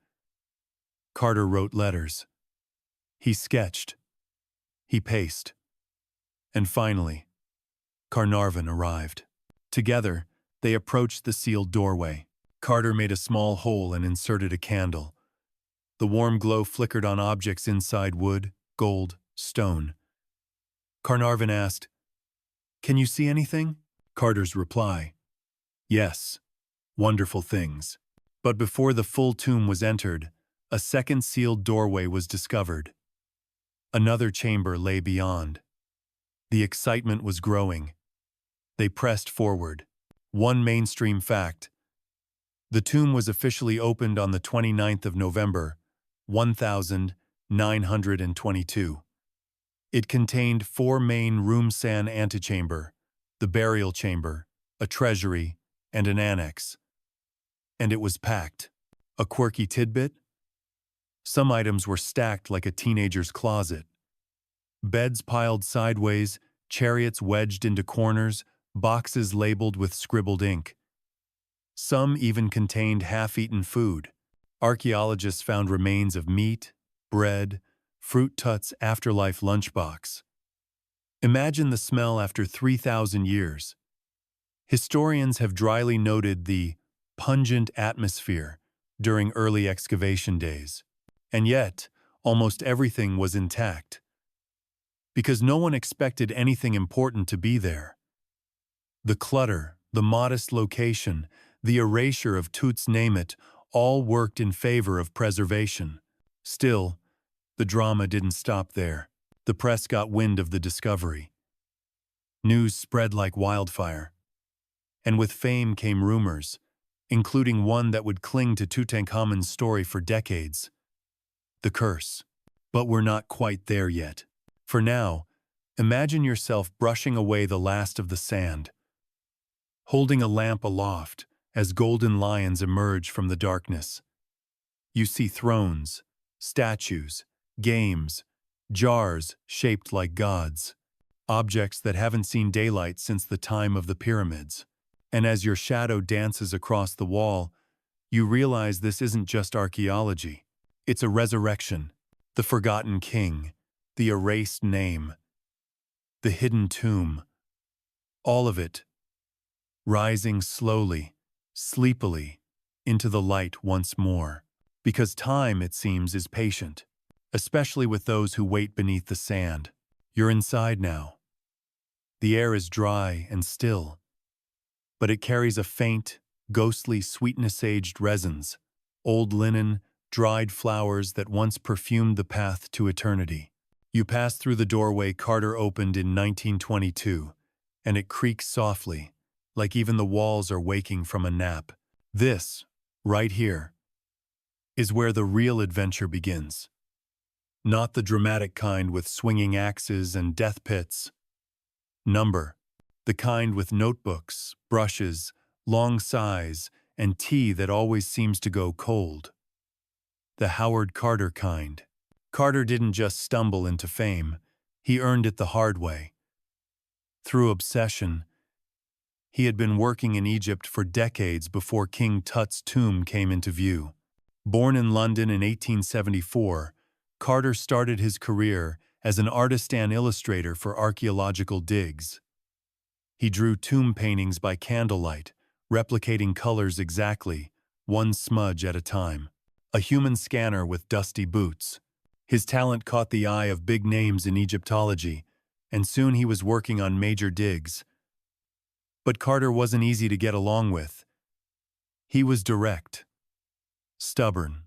Carter wrote letters. He sketched. He paced. And finally, Carnarvon arrived. Together, they approached the sealed doorway. Carter made a small hole and inserted a candle. The warm glow flickered on objects inside: wood, gold, stone. Carnarvon asked, "Can you see anything?" Carter's reply, "Yes, wonderful things." But before the full tomb was entered, a second sealed doorway was discovered. Another chamber lay beyond. The excitement was growing. They pressed forward. One mainstream fact: the tomb was officially opened on the 29th of November, 1922. It contained 4 main rooms: an antechamber, the burial chamber, a treasury, and an annex. And it was packed. A quirky tidbit? Some items were stacked like a teenager's closet. Beds piled sideways, chariots wedged into corners, boxes labeled with scribbled ink. Some even contained half-eaten food. Archaeologists found remains of meat, bread, Fruit Tut's afterlife lunchbox. Imagine the smell after 3,000 years. Historians have dryly noted the pungent atmosphere during early excavation days. And yet, almost everything was intact. Because no one expected anything important to be there. The clutter, the modest location, the erasure of Tut's name it, all worked in favor of preservation. Still, the drama didn't stop there. The press got wind of the discovery. News spread like wildfire. And with fame came rumors, including one that would cling to Tutankhamun's story for decades. The curse. But we're not quite there yet. For now, imagine yourself brushing away the last of the sand, holding a lamp aloft as golden lions emerge from the darkness. You see thrones, statues, games, jars shaped like gods, objects that haven't seen daylight since the time of the pyramids. And as your shadow dances across the wall, you realize this isn't just archaeology. It's a resurrection. The forgotten king, the erased name, the hidden tomb. All of it rising slowly, sleepily, into the light once more. Because time, it seems, is patient, especially with those who wait beneath the sand. You're inside now. The air is dry and still, but it carries a faint, ghostly sweetness-aged resins, old linen, dried flowers that once perfumed the path to eternity. You pass through the doorway Carter opened in 1922, and it creaks softly, like even the walls are waking from a nap. This, right here, is where the real adventure begins. Not the dramatic kind with swinging axes and death pits. Number, the kind with notebooks, brushes, long sighs, and tea that always seems to go cold. The Howard Carter kind. Carter didn't just stumble into fame, he earned it the hard way. Through obsession. He had been working in Egypt for decades before King Tut's tomb came into view. Born in London in 1874, Carter started his career as an artist and illustrator for archaeological digs. He drew tomb paintings by candlelight, replicating colors exactly, one smudge at a time. A human scanner with dusty boots. His talent caught the eye of big names in Egyptology, and soon he was working on major digs. But Carter wasn't easy to get along with. He was direct, stubborn,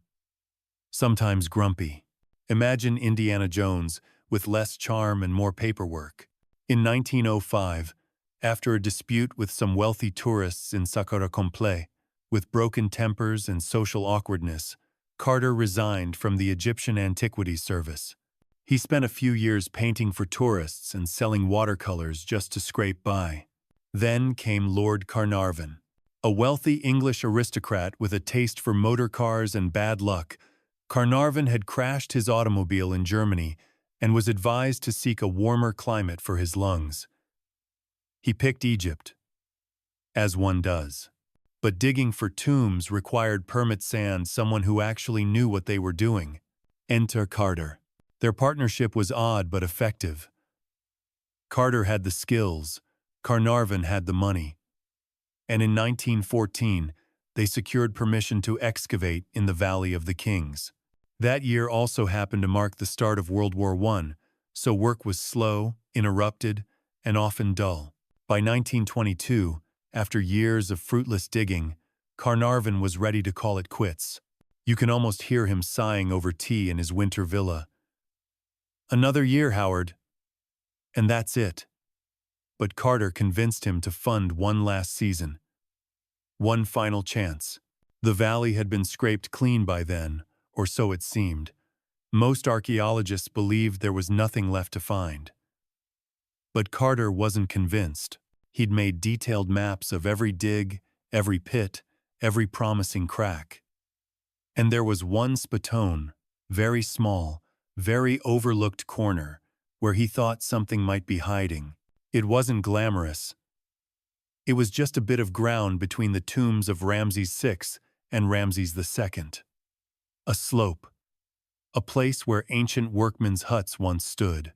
sometimes grumpy. Imagine Indiana Jones with less charm and more paperwork. In 1905, after a dispute with some wealthy tourists in Saqqara, with broken tempers and social awkwardness, Carter resigned from the Egyptian Antiquities Service. He spent a few years painting for tourists and selling watercolors just to scrape by. Then came Lord Carnarvon, a wealthy English aristocrat with a taste for motor cars and bad luck. Carnarvon had crashed his automobile in Germany and was advised to seek a warmer climate for his lungs. He picked Egypt, as one does. But digging for tombs required permits and someone who actually knew what they were doing. Enter Carter. Their partnership was odd but effective. Carter had the skills, Carnarvon had the money. And in 1914, they secured permission to excavate in the Valley of the Kings. That year also happened to mark the start of World War I, so work was slow, interrupted, and often dull. By 1922, after years of fruitless digging, Carnarvon was ready to call it quits. You can almost hear him sighing over tea in his winter villa. "Another year, Howard. And that's it." But Carter convinced him to fund one last season. One final chance. The valley had been scraped clean by then, or so it seemed. Most archaeologists believed there was nothing left to find. But Carter wasn't convinced. He'd made detailed maps of every dig, every pit, every promising crack. And there was one spatone, very small, very overlooked corner, where he thought something might be hiding. It wasn't glamorous. It was just a bit of ground between the tombs of Ramses VI and Ramses II. A slope. A place where ancient workmen's huts once stood.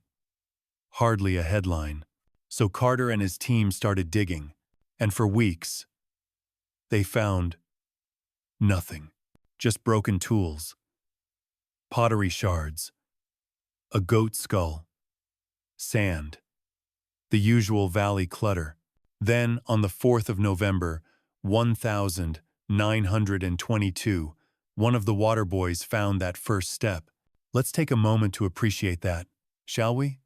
Hardly a headline. So Carter and his team started digging, and for weeks, they found nothing. Just broken tools, pottery shards, a goat skull, sand, the usual valley clutter. Then, on the 4th of November, 1922, one of the water boys found that first step. Let's take a moment to appreciate that, shall we?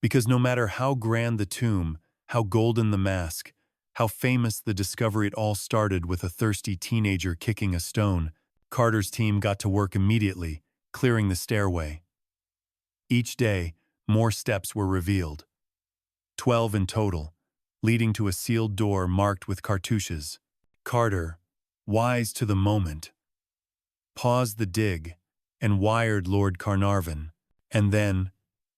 Because no matter how grand the tomb, how golden the mask, how famous the discovery, it all started with a thirsty teenager kicking a stone. Carter's team got to work immediately, clearing the stairway. Each day, more steps were revealed. 12 in total, leading to a sealed door marked with cartouches. Carter, wise to the moment, paused the dig and wired Lord Carnarvon, and then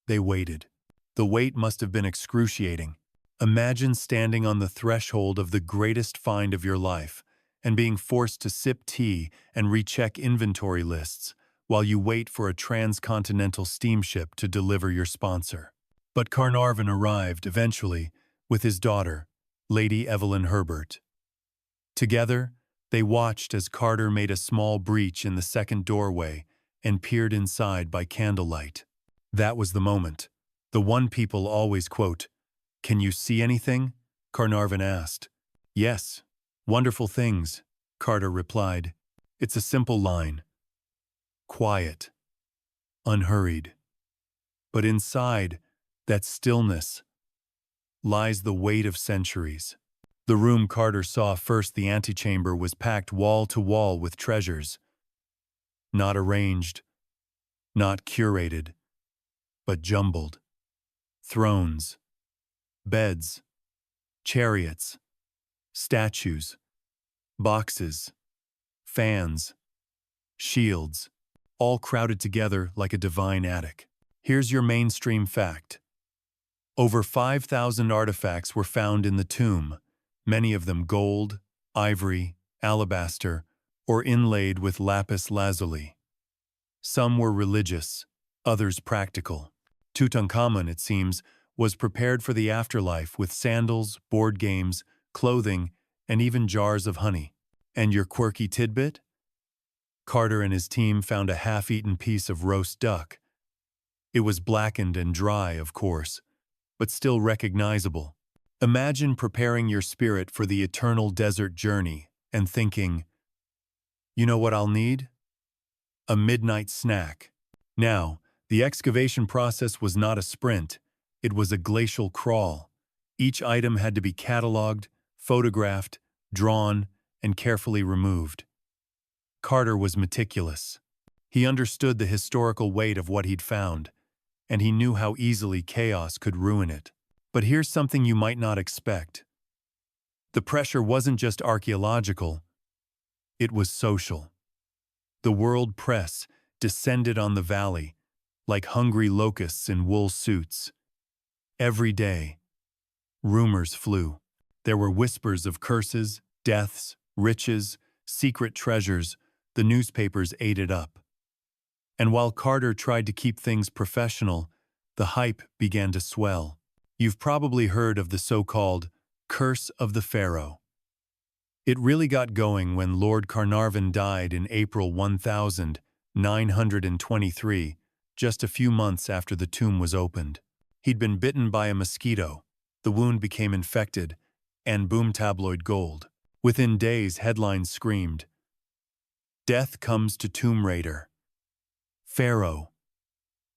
they waited. The wait must have been excruciating. Imagine standing on the threshold of the greatest find of your life and being forced to sip tea and recheck inventory lists while you wait for a transcontinental steamship to deliver your sponsor. But Carnarvon arrived eventually with his daughter, Lady Evelyn Herbert. Together, they watched as Carter made a small breach in the second doorway and peered inside by candlelight. That was the moment. The one people always quote. "Can you see anything?" Carnarvon asked. "Yes. Wonderful things," Carter replied. "It's a simple line. Quiet. Unhurried. But inside that stillness lies the weight of centuries." The room Carter saw first, the antechamber, was packed wall to wall with treasures. Not arranged, not curated, but jumbled. Thrones, beds, chariots, statues, boxes, fans, shields, all crowded together like a divine attic. Here's your mainstream fact. Over 5,000 artifacts were found in the tomb, many of them gold, ivory, alabaster, or inlaid with lapis lazuli. Some were religious, others practical. Tutankhamun, it seems, was prepared for the afterlife with sandals, board games, clothing, and even jars of honey. And your quirky tidbit? Carter and his team found a half-eaten piece of roast duck. It was blackened and dry, of course, but still recognizable. Imagine preparing your spirit for the eternal desert journey and thinking, you know what I'll need? A midnight snack. Now, the excavation process was not a sprint, it was a glacial crawl. Each item had to be cataloged, photographed, drawn, and carefully removed. Carter was meticulous. He understood the historical weight of what he'd found, and he knew how easily chaos could ruin it. But here's something you might not expect. The pressure wasn't just archaeological, it was social. The world press descended on the valley, like hungry locusts in wool suits. Every day, rumors flew. There were whispers of curses, deaths, riches, secret treasures. The newspapers ate it up. And while Carter tried to keep things professional, the hype began to swell. You've probably heard of the so-called Curse of the Pharaoh. It really got going when Lord Carnarvon died in April 1923, just a few months after the tomb was opened. He'd been bitten by a mosquito, the wound became infected, and boom, tabloid gold. Within days, headlines screamed, "Death comes to Tomb Raider. Pharaoh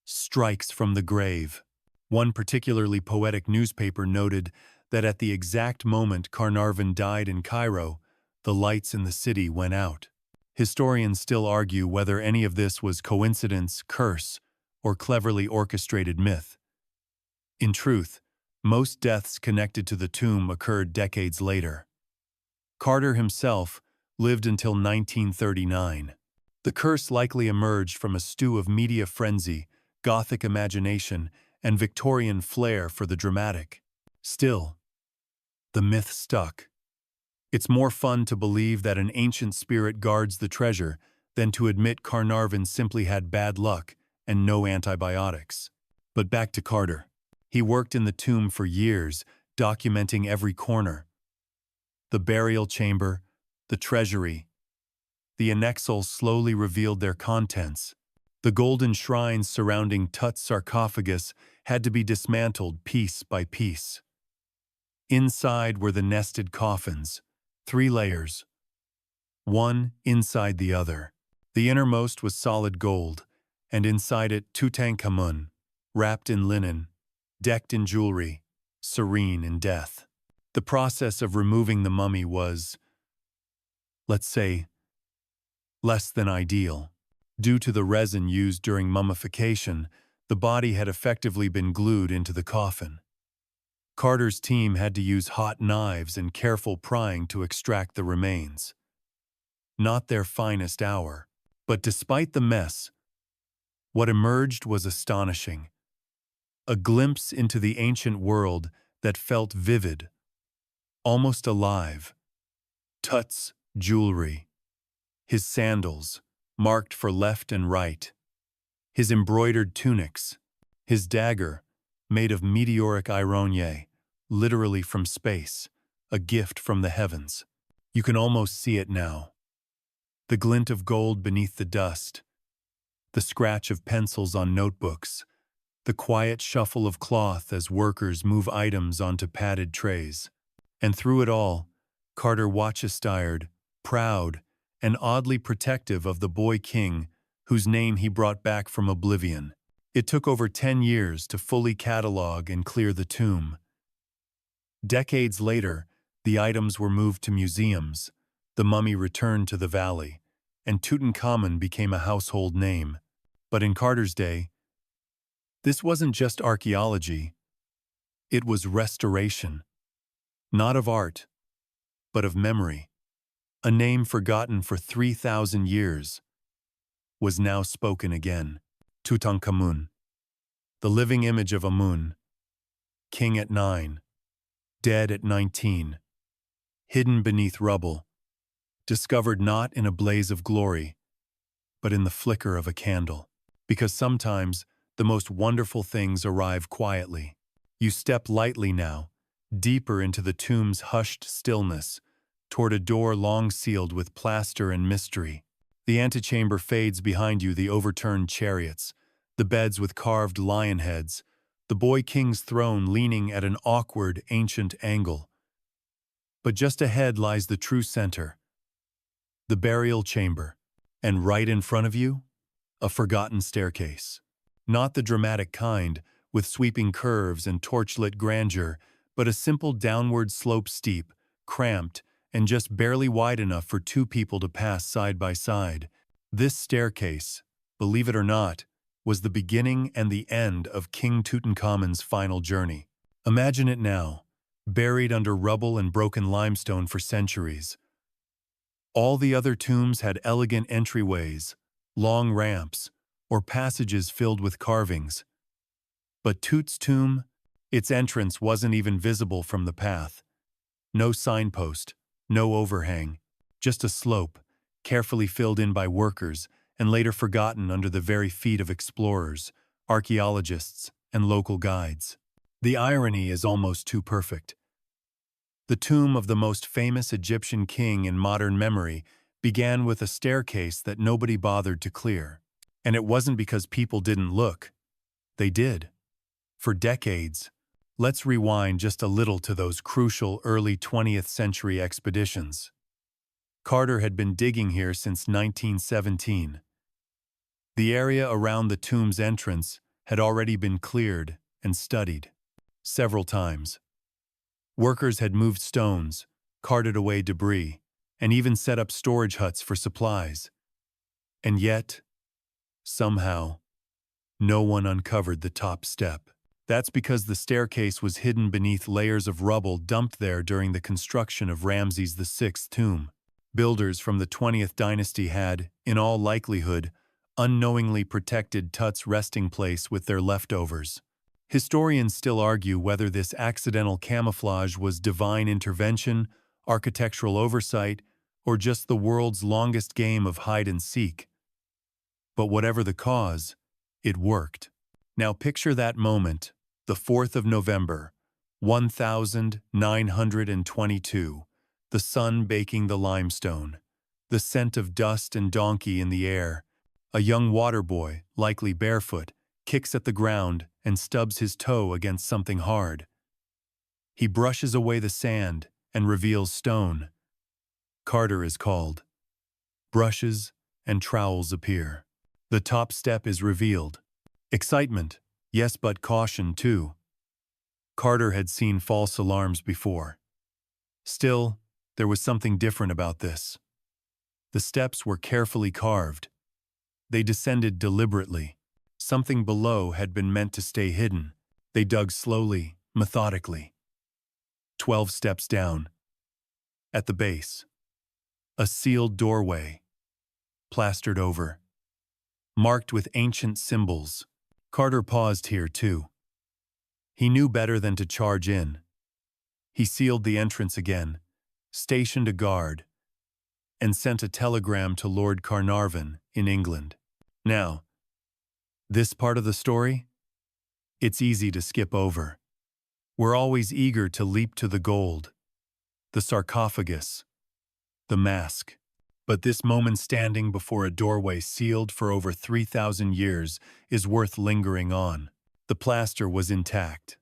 strikes from the grave." One particularly poetic newspaper noted that at the exact moment Carnarvon died in Cairo, the lights in the city went out. Historians still argue whether any of this was coincidence, curse, or cleverly orchestrated myth. In truth, most deaths connected to the tomb occurred decades later. Carter himself lived until 1939. The curse likely emerged from a stew of media frenzy, Gothic imagination, and Victorian flair for the dramatic. Still, the myth stuck. It's more fun to believe that an ancient spirit guards the treasure than to admit Carnarvon simply had bad luck and no antibiotics. But back to Carter. He worked in the tomb for years, documenting every corner. The burial chamber, the treasury. The annexals slowly revealed their contents. The golden shrines surrounding Tut's sarcophagus had to be dismantled piece by piece. Inside were the nested coffins, 3 layers, one inside the other. The innermost was solid gold, and inside it Tutankhamun, wrapped in linen, decked in jewelry, serene in death. The process of removing the mummy was, let's say, less than ideal. Due to the resin used during mummification, the body had effectively been glued into the coffin. Carter's team had to use hot knives and careful prying to extract the remains. Not their finest hour. But despite the mess, what emerged was astonishing. A glimpse into the ancient world that felt vivid, almost alive. Tut's jewelry, his sandals, marked for left and right, his embroidered tunics, his dagger, made of meteoric ironie, literally from space, a gift from the heavens. You can almost see it now. The glint of gold beneath the dust, the scratch of pencils on notebooks, the quiet shuffle of cloth as workers move items onto padded trays. And through it all, Carter watch-astired, proud, and oddly protective of the boy king whose name he brought back from oblivion. It took over 10 years to fully catalog and clear the tomb. Decades later, the items were moved to museums, the mummy returned to the valley, and Tutankhamun became a household name. But in Carter's day, this wasn't just archaeology, it was restoration. Not of art, but of memory. A name forgotten for 3,000 years was now spoken again. Tutankhamun, the living image of Amun, king at 9, dead at 19, hidden beneath rubble, discovered not in a blaze of glory, but in the flicker of a candle. Because sometimes the most wonderful things arrive quietly. You step lightly now, deeper into the tomb's hushed stillness, toward a door long sealed with plaster and mystery. The antechamber fades behind you, the overturned chariots, the beds with carved lion heads, the boy king's throne leaning at an awkward, ancient angle. But just ahead lies the true center, the burial chamber, and right in front of you, a forgotten staircase. Not the dramatic kind, with sweeping curves and torchlit grandeur, but a simple downward slope, steep, cramped, and just barely wide enough for two people to pass side by side. This staircase, believe it or not, was the beginning and the end of King Tutankhamun's final journey. Imagine it now, buried under rubble and broken limestone for centuries. All the other tombs had elegant entryways, long ramps, or passages filled with carvings. But Tut's tomb, its entrance wasn't even visible from the path. No signpost, no overhang, just a slope, carefully filled in by workers and later forgotten under the very feet of explorers, archaeologists, and local guides. The irony is almost too perfect. The tomb of the most famous Egyptian king in modern memory began with a staircase that nobody bothered to clear. And it wasn't because people didn't look. They did. For decades. Let's rewind just a little to those crucial early 20th century expeditions. Carter had been digging here since 1917. The area around the tomb's entrance had already been cleared and studied several times. Workers had moved stones, carted away debris, and even set up storage huts for supplies. And yet, somehow, no one uncovered the top step. That's because the staircase was hidden beneath layers of rubble dumped there during the construction of Ramses VI's tomb. Builders from the 20th dynasty had, in all likelihood, unknowingly protected Tut's resting place with their leftovers. Historians still argue whether this accidental camouflage was divine intervention, architectural oversight, or just the world's longest game of hide-and-seek. But whatever the cause, it worked. Now picture that moment, the 4th of November, 1922, the sun baking the limestone, the scent of dust and donkey in the air. A young water boy, likely barefoot, kicks at the ground and stubs his toe against something hard. He brushes away the sand and reveals stone. Carter is called. Brushes and trowels appear. The top step is revealed. Excitement, yes, but caution too. Carter had seen false alarms before. Still, there was something different about this. The steps were carefully carved. They descended deliberately. Something below had been meant to stay hidden. They dug slowly, methodically. 12 steps down. At the base, a sealed doorway, plastered over, marked with ancient symbols. Carter paused here too. He knew better than to charge in. He sealed the entrance again, stationed a guard, and sent a telegram to Lord Carnarvon in England. Now, this part of the story? It's easy to skip over. We're always eager to leap to the gold, the sarcophagus, the mask. But this moment standing before a doorway sealed for over 3,000 years is worth lingering on. The plaster was intact.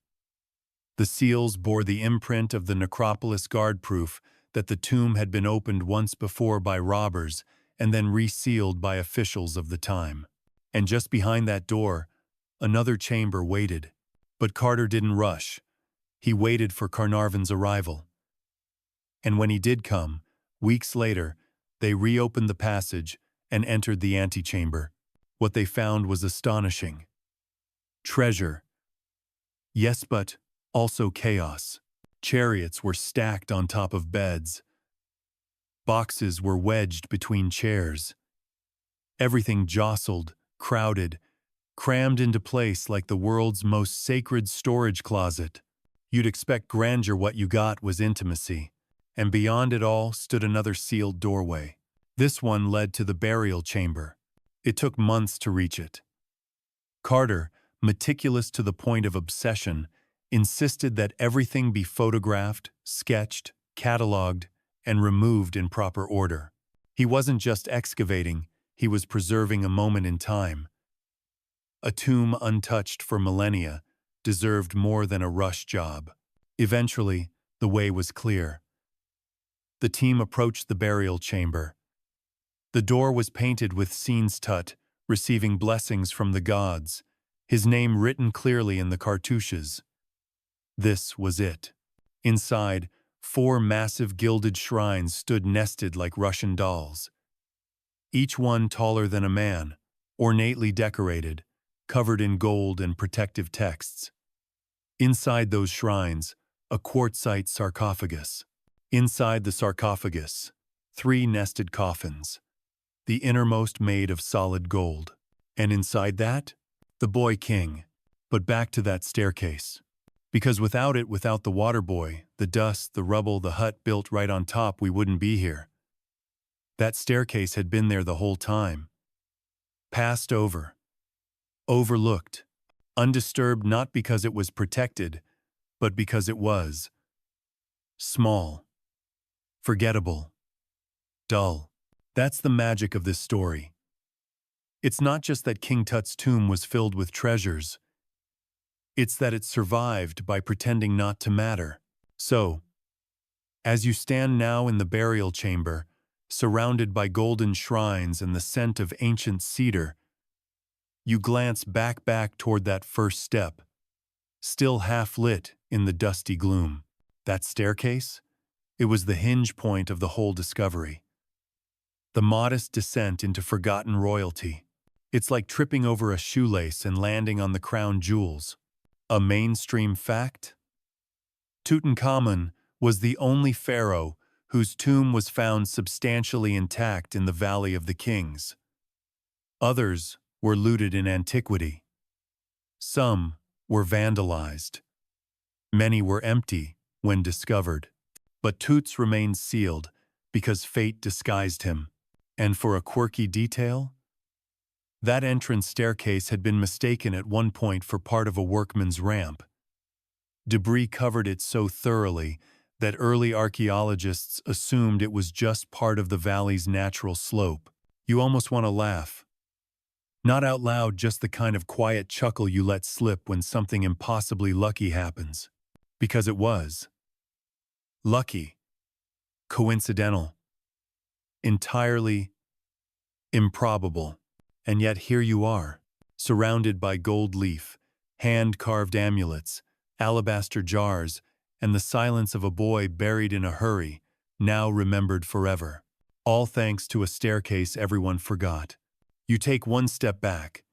The seals bore the imprint of the necropolis guard, proof that the tomb had been opened once before by robbers and then resealed by officials of the time. And just behind that door, another chamber waited. But Carter didn't rush. He waited for Carnarvon's arrival. And when he did come, weeks later, they reopened the passage and entered the antechamber. What they found was astonishing. Treasure. Yes, but also chaos. Chariots were stacked on top of beds. Boxes were wedged between chairs. Everything jostled, crowded, crammed into place like the world's most sacred storage closet. You'd expect grandeur, what you got was intimacy. And beyond it all stood another sealed doorway. This one led to the burial chamber. It took months to reach it. Carter, meticulous to the point of obsession, insisted that everything be photographed, sketched, catalogued, and removed in proper order. He wasn't just excavating, he was preserving a moment in time. A tomb untouched for millennia deserved more than a rush job. Eventually, the way was clear. The team approached the burial chamber. The door was painted with scenes Tut, receiving blessings from the gods, his name written clearly in the cartouches. This was it. Inside, 4 massive gilded shrines stood nested like Russian dolls. Each one taller than a man, ornately decorated, covered in gold and protective texts. Inside those shrines, a quartzite sarcophagus. Inside the sarcophagus, 3 nested coffins, the innermost made of solid gold. And inside that, the boy king. But back to that staircase. Because without it, without the water boy, the dust, the rubble, the hut built right on top, we wouldn't be here. That staircase had been there the whole time. Passed over. Overlooked. Undisturbed not because it was protected, but because it was. Small. Forgettable. Dull. That's the magic of this story. It's not just that King Tut's tomb was filled with treasures. It's that it survived by pretending not to matter. So, as you stand now in the burial chamber, surrounded by golden shrines and the scent of ancient cedar, you glance back toward that first step, still half lit in the dusty gloom. That staircase? It was the hinge point of the whole discovery. The modest descent into forgotten royalty. It's like tripping over a shoelace and landing on the crown jewels. A mainstream fact? Tutankhamun was the only pharaoh whose tomb was found substantially intact in the Valley of the Kings. Others were looted in antiquity. Some were vandalized. Many were empty when discovered. But Tut's remained sealed because fate disguised him. And for a quirky detail, that entrance staircase had been mistaken at one point for part of a workman's ramp. Debris covered it so thoroughly that early archaeologists assumed it was just part of the valley's natural slope. You almost want to laugh. Not out loud, just the kind of quiet chuckle you let slip when something impossibly lucky happens. Because it was. Lucky. Coincidental. Entirely improbable. And yet here you are, surrounded by gold leaf, hand-carved amulets, alabaster jars, and the silence of a boy buried in a hurry, now remembered forever. All thanks to a staircase everyone forgot. You take one step back,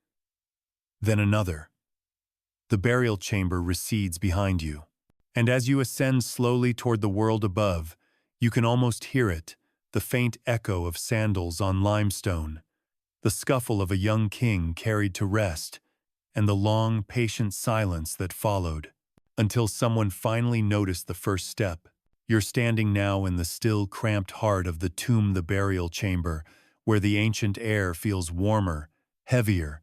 then another. The burial chamber recedes behind you. And as you ascend slowly toward the world above, you can almost hear it, the faint echo of sandals on limestone, the scuffle of a young king carried to rest, and the long, patient silence that followed, until someone finally noticed the first step. You're standing now in the still, cramped heart of the tomb, the burial chamber, where the ancient air feels warmer, heavier,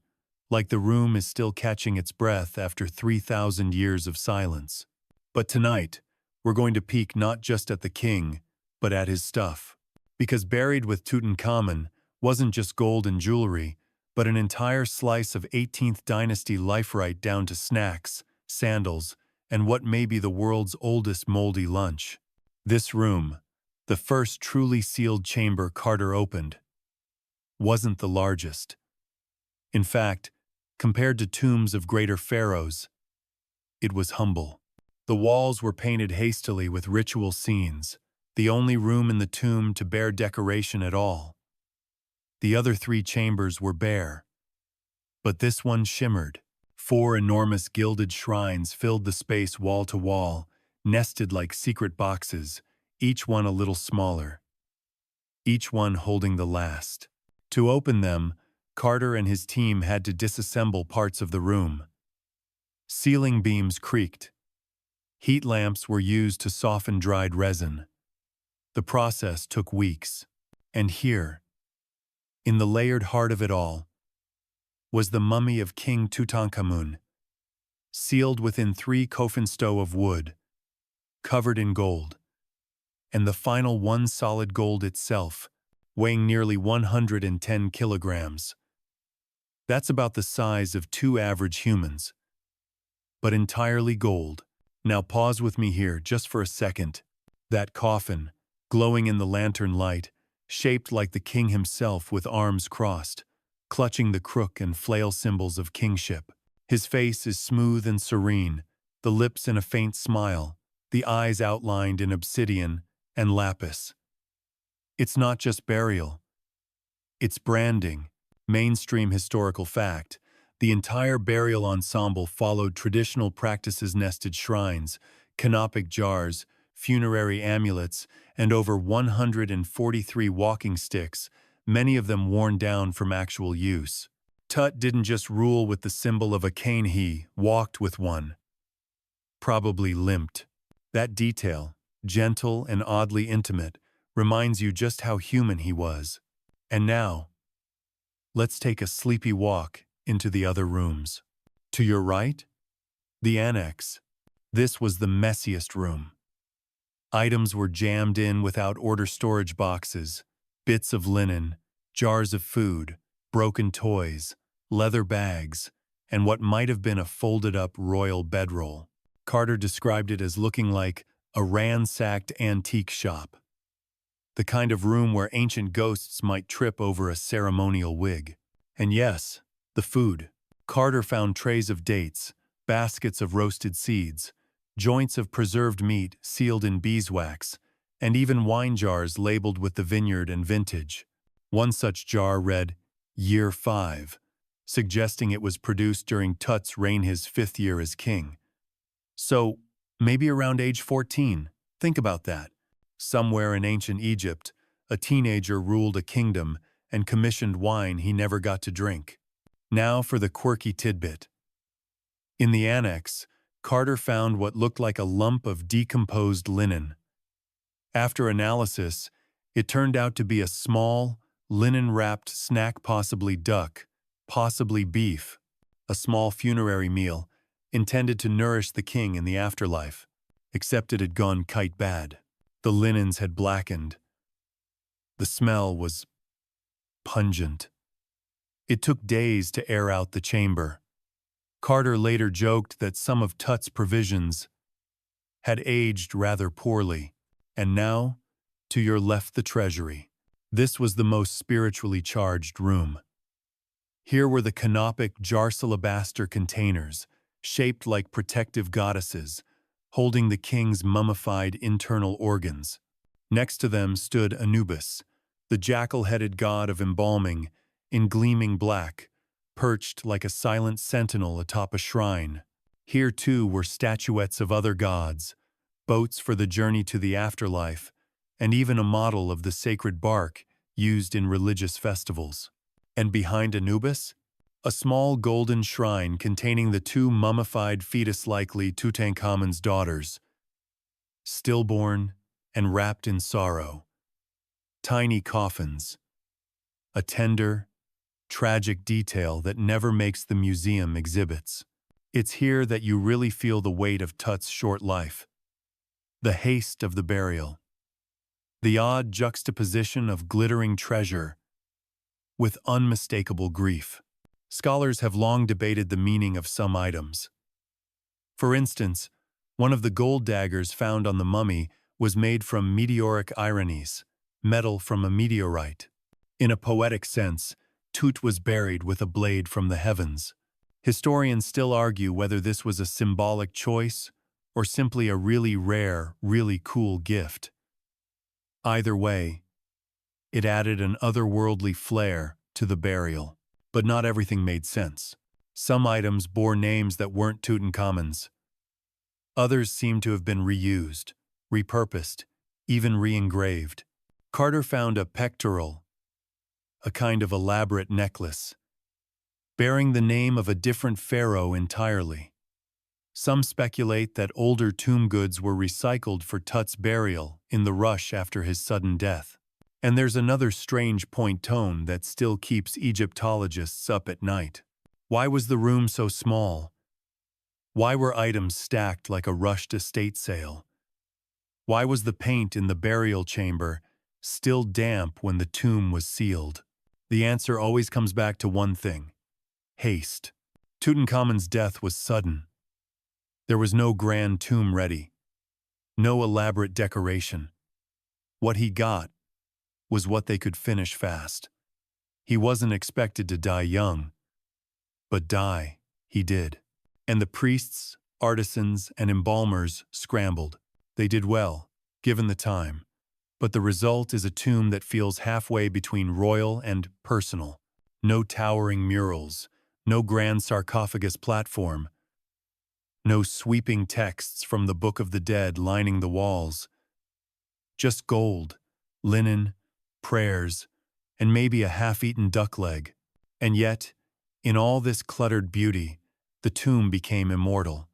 like the room is still catching its breath after 3,000 years of silence. But tonight, we're going to peek not just at the king, but at his stuff. Because buried with Tutankhamun wasn't just gold and jewelry, but an entire slice of 18th dynasty life right down to snacks, sandals, and what may be the world's oldest moldy lunch. This room, the first truly sealed chamber Carter opened, wasn't the largest. In fact, compared to tombs of greater pharaohs, it was humble. The walls were painted hastily with ritual scenes, the only room in the tomb to bear decoration at all. The other 3 chambers were bare, but this one shimmered. 4 enormous gilded shrines filled the space wall to wall, nested like secret boxes, each one a little smaller, each one holding the last. To open them, Carter and his team had to disassemble parts of the room. Ceiling beams creaked. Heat lamps were used to soften dried resin. The process took weeks. And here, in the layered heart of it all, was the mummy of King Tutankhamun, sealed within 3 coffin stow of wood, covered in gold, and the final one solid gold itself, weighing nearly 110 kilograms. That's about the size of 2 average humans, but entirely gold. Now pause with me here just for a second. That coffin, glowing in the lantern light, shaped like the king himself with arms crossed, clutching the crook and flail symbols of kingship. His face is smooth and serene, the lips in a faint smile, the eyes outlined in obsidian and lapis. It's not just burial. It's branding, mainstream historical fact. The entire burial ensemble followed traditional practices: nested shrines, canopic jars, funerary amulets, and over 143 walking sticks, many of them worn down from actual use. Tut didn't just rule with the symbol of a cane, he walked with one. Probably limped. That detail, gentle and oddly intimate, reminds you just how human he was. And now, let's take a sleepy walk into the other rooms. To your right, the annex. This was the messiest room. Items were jammed in without order: storage boxes, bits of linen, jars of food, broken toys, leather bags, and what might have been a folded-up royal bedroll. Carter described it as looking like a ransacked antique shop. The kind of room where ancient ghosts might trip over a ceremonial wig. And yes, the food. Carter found trays of dates, baskets of roasted seeds, joints of preserved meat sealed in beeswax, and even wine jars labeled with the vineyard and vintage. One such jar read, "Year 5, suggesting it was produced during Tut's reign, his 5th year as king. So, maybe around age 14. Think about that. Somewhere in ancient Egypt, a teenager ruled a kingdom and commissioned wine he never got to drink. Now for the quirky tidbit. In the annex, Carter found what looked like a lump of decomposed linen. After analysis, it turned out to be a small, linen-wrapped snack, possibly duck, possibly beef, a small funerary meal intended to nourish the king in the afterlife, except it had gone kite bad. The linens had blackened. The smell was pungent. It took days to air out the chamber. Carter later joked that some of Tut's provisions had aged rather poorly. And now, to your left, the treasury. This was the most spiritually charged room. Here were the canopic jar's alabaster containers, shaped like protective goddesses, holding the king's mummified internal organs. Next to them stood Anubis, the jackal-headed god of embalming, in gleaming black, perched like a silent sentinel atop a shrine. Here, too, were statuettes of other gods, boats for the journey to the afterlife, and even a model of the sacred bark used in religious festivals. And behind Anubis, a small golden shrine containing the 2 mummified, fetus-likely Tutankhamun's daughters, stillborn and wrapped in sorrow. Tiny coffins, a tender, tragic detail that never makes the museum exhibits. It's here that you really feel the weight of Tut's short life. The haste of the burial. The odd juxtaposition of glittering treasure with unmistakable grief. Scholars have long debated the meaning of some items. For instance, one of the gold daggers found on the mummy was made from meteoric ironies, metal from a meteorite. In a poetic sense, Tut was buried with a blade from the heavens. Historians still argue whether this was a symbolic choice or simply a really rare, really cool gift. Either way, it added an otherworldly flair to the burial. But not everything made sense. Some items bore names that weren't Tutankhamun's. Others seemed to have been reused, repurposed, even re-engraved. Carter found a pectoral, a kind of elaborate necklace, bearing the name of a different pharaoh entirely. Some speculate that older tomb goods were recycled for Tut's burial in the rush after his sudden death. And there's another strange point tone that still keeps Egyptologists up at night. Why was the room so small? Why were items stacked like a rushed estate sale? Why was the paint in the burial chamber still damp when the tomb was sealed? The answer always comes back to one thing: haste. Tutankhamun's death was sudden. There was no grand tomb ready, no elaborate decoration. What he got was what they could finish fast. He wasn't expected to die young, but die he did. And the priests, artisans, and embalmers scrambled. They did well, given the time. But the result is a tomb that feels halfway between royal and personal. No towering murals, no grand sarcophagus platform, no sweeping texts from the Book of the Dead lining the walls. Just gold, linen, prayers, and maybe a half-eaten duck leg. And yet, in all this cluttered beauty, the tomb became immortal.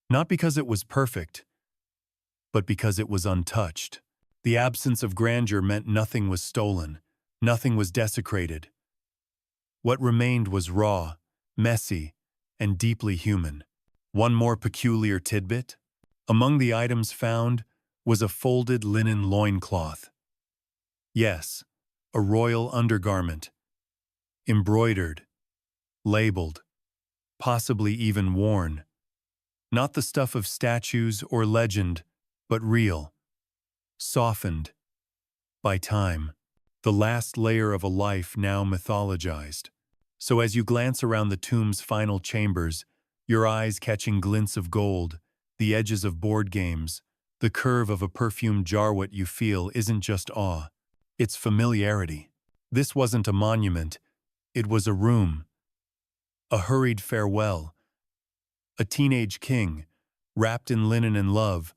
Not because it was perfect, but because it was untouched. The absence of grandeur meant nothing was stolen, nothing was desecrated. What remained was raw, messy, and deeply human. One more peculiar tidbit: among the items found was a folded linen loincloth. Yes, a royal undergarment, embroidered, labeled, possibly even worn. Not the stuff of statues or legend, but real, softened by time, the last layer of a life now mythologized. So as you glance around the tomb's final chambers, your eyes catching glints of gold, the edges of board games, the curve of a perfumed jar, what you feel isn't just awe, it's familiarity. This wasn't a monument, it was a room, a hurried farewell, a teenage king, wrapped in linen and love,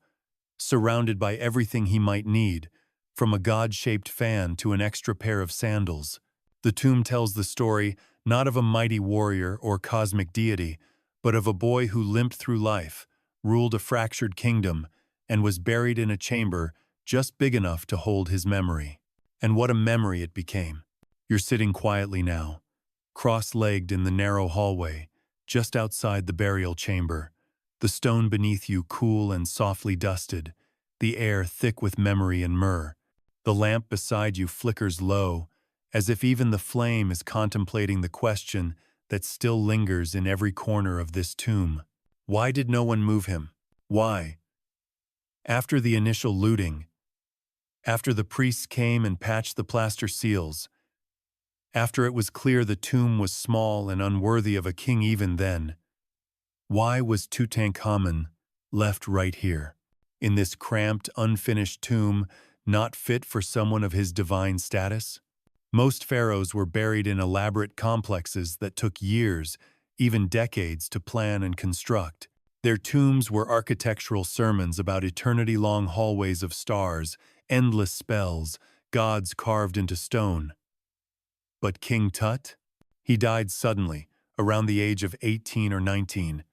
surrounded by everything he might need, from a God-shaped fan to an extra pair of sandals. The tomb tells the story not of a mighty warrior or cosmic deity, but of a boy who limped through life, ruled a fractured kingdom, and was buried in a chamber just big enough to hold his memory. And what a memory it became. You're sitting quietly now, cross-legged in the narrow hallway, just outside the burial chamber, the stone beneath you cool and softly dusted, the air thick with memory and myrrh. The lamp beside you flickers low, as if even the flame is contemplating the question that still lingers in every corner of this tomb. Why did no one move him? Why? After the initial looting, after the priests came and patched the plaster seals, after it was clear the tomb was small and unworthy of a king even then, why was Tutankhamun left right here, in this cramped, unfinished tomb, not fit for someone of his divine status? Most pharaohs were buried in elaborate complexes that took years, even decades, to plan and construct. Their tombs were architectural sermons about eternity-long hallways of stars, endless spells, gods carved into stone. But King Tut? He died suddenly, around the age of 18 or 19.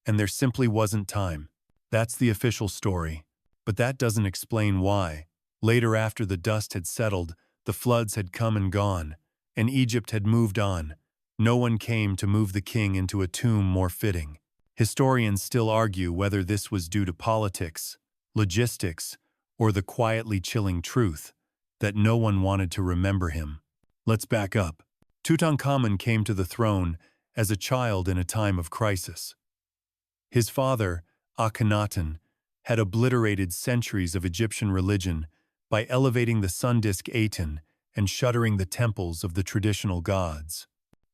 And there simply wasn't time. That's the official story. But that doesn't explain why. Later, after the dust had settled, the floods had come and gone, and Egypt had moved on. No one came to move the king into a tomb more fitting. Historians still argue whether this was due to politics, logistics, or the quietly chilling truth that no one wanted to remember him. Let's back up. Tutankhamun came to the throne as a child in a time of crisis. His father, Akhenaten, had obliterated centuries of Egyptian religion by elevating the sun disk Aten and shuttering the temples of the traditional gods.